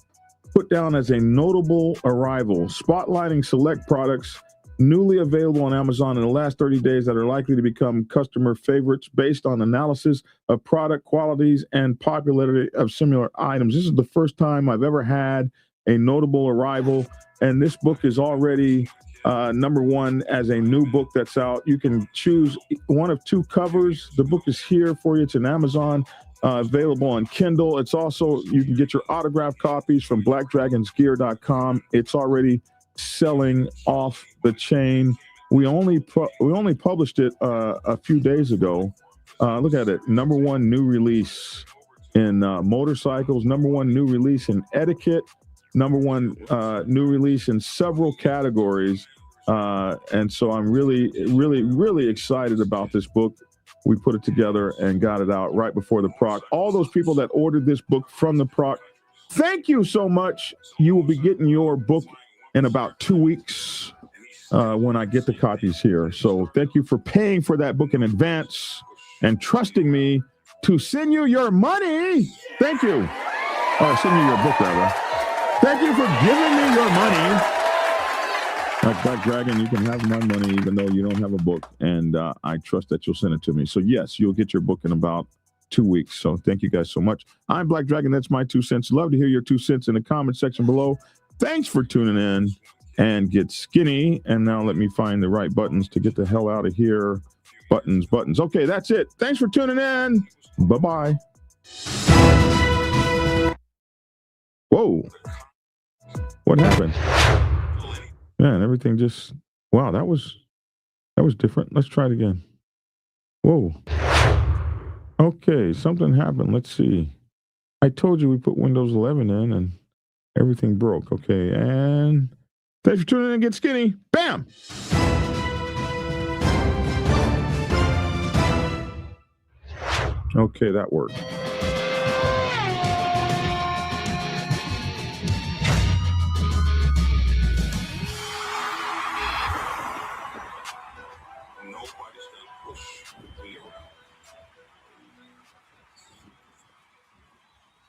put down as a notable arrival, spotlighting select products newly available on Amazon in the last 30 days that are likely to become customer favorites based on analysis of product qualities and popularity of similar items. This is the first time I've ever had a notable arrival, and this book is already #1 as a new book that's out. You can choose one of 2 covers. The book is here for you. It's in Amazon. available on Kindle. It's also, you can get your autographed copies from blackdragonsgear.com. It's already selling off the chain. We only published it a few days ago. Look at it. #1 new release in motorcycles, #1 new release in etiquette, #1 new release in several categories. And so I'm really, really, really excited about this book. We put it together and got it out right before the proc. All those people that ordered this book from the proc, thank you so much. You will be getting your book in about 2 weeks when I get the copies here. So thank you for paying for that book in advance and trusting me to send you your money. Thank you. Or send you your book, rather. Thank you for giving me your money. Like Black Dragon, you can have my money even though you don't have a book. And I trust that you'll send it to me. So yes, you'll get your book in about 2 weeks. So thank you guys so much. I'm Black Dragon. That's my 2 cents. Love to hear your 2 cents in the comment section below. Thanks for tuning in and get skinny. And now let me find the right buttons to get the hell out of here. Buttons. Okay, that's it. Thanks for tuning in. Bye-bye. Whoa. What happened? Man, everything just, wow, that was different. Let's try it again. Whoa. Okay, something happened. Let's see. I told you we put Windows 11 in and everything broke. Okay, and thanks for tuning in and get skinny. Bam! Okay, that worked.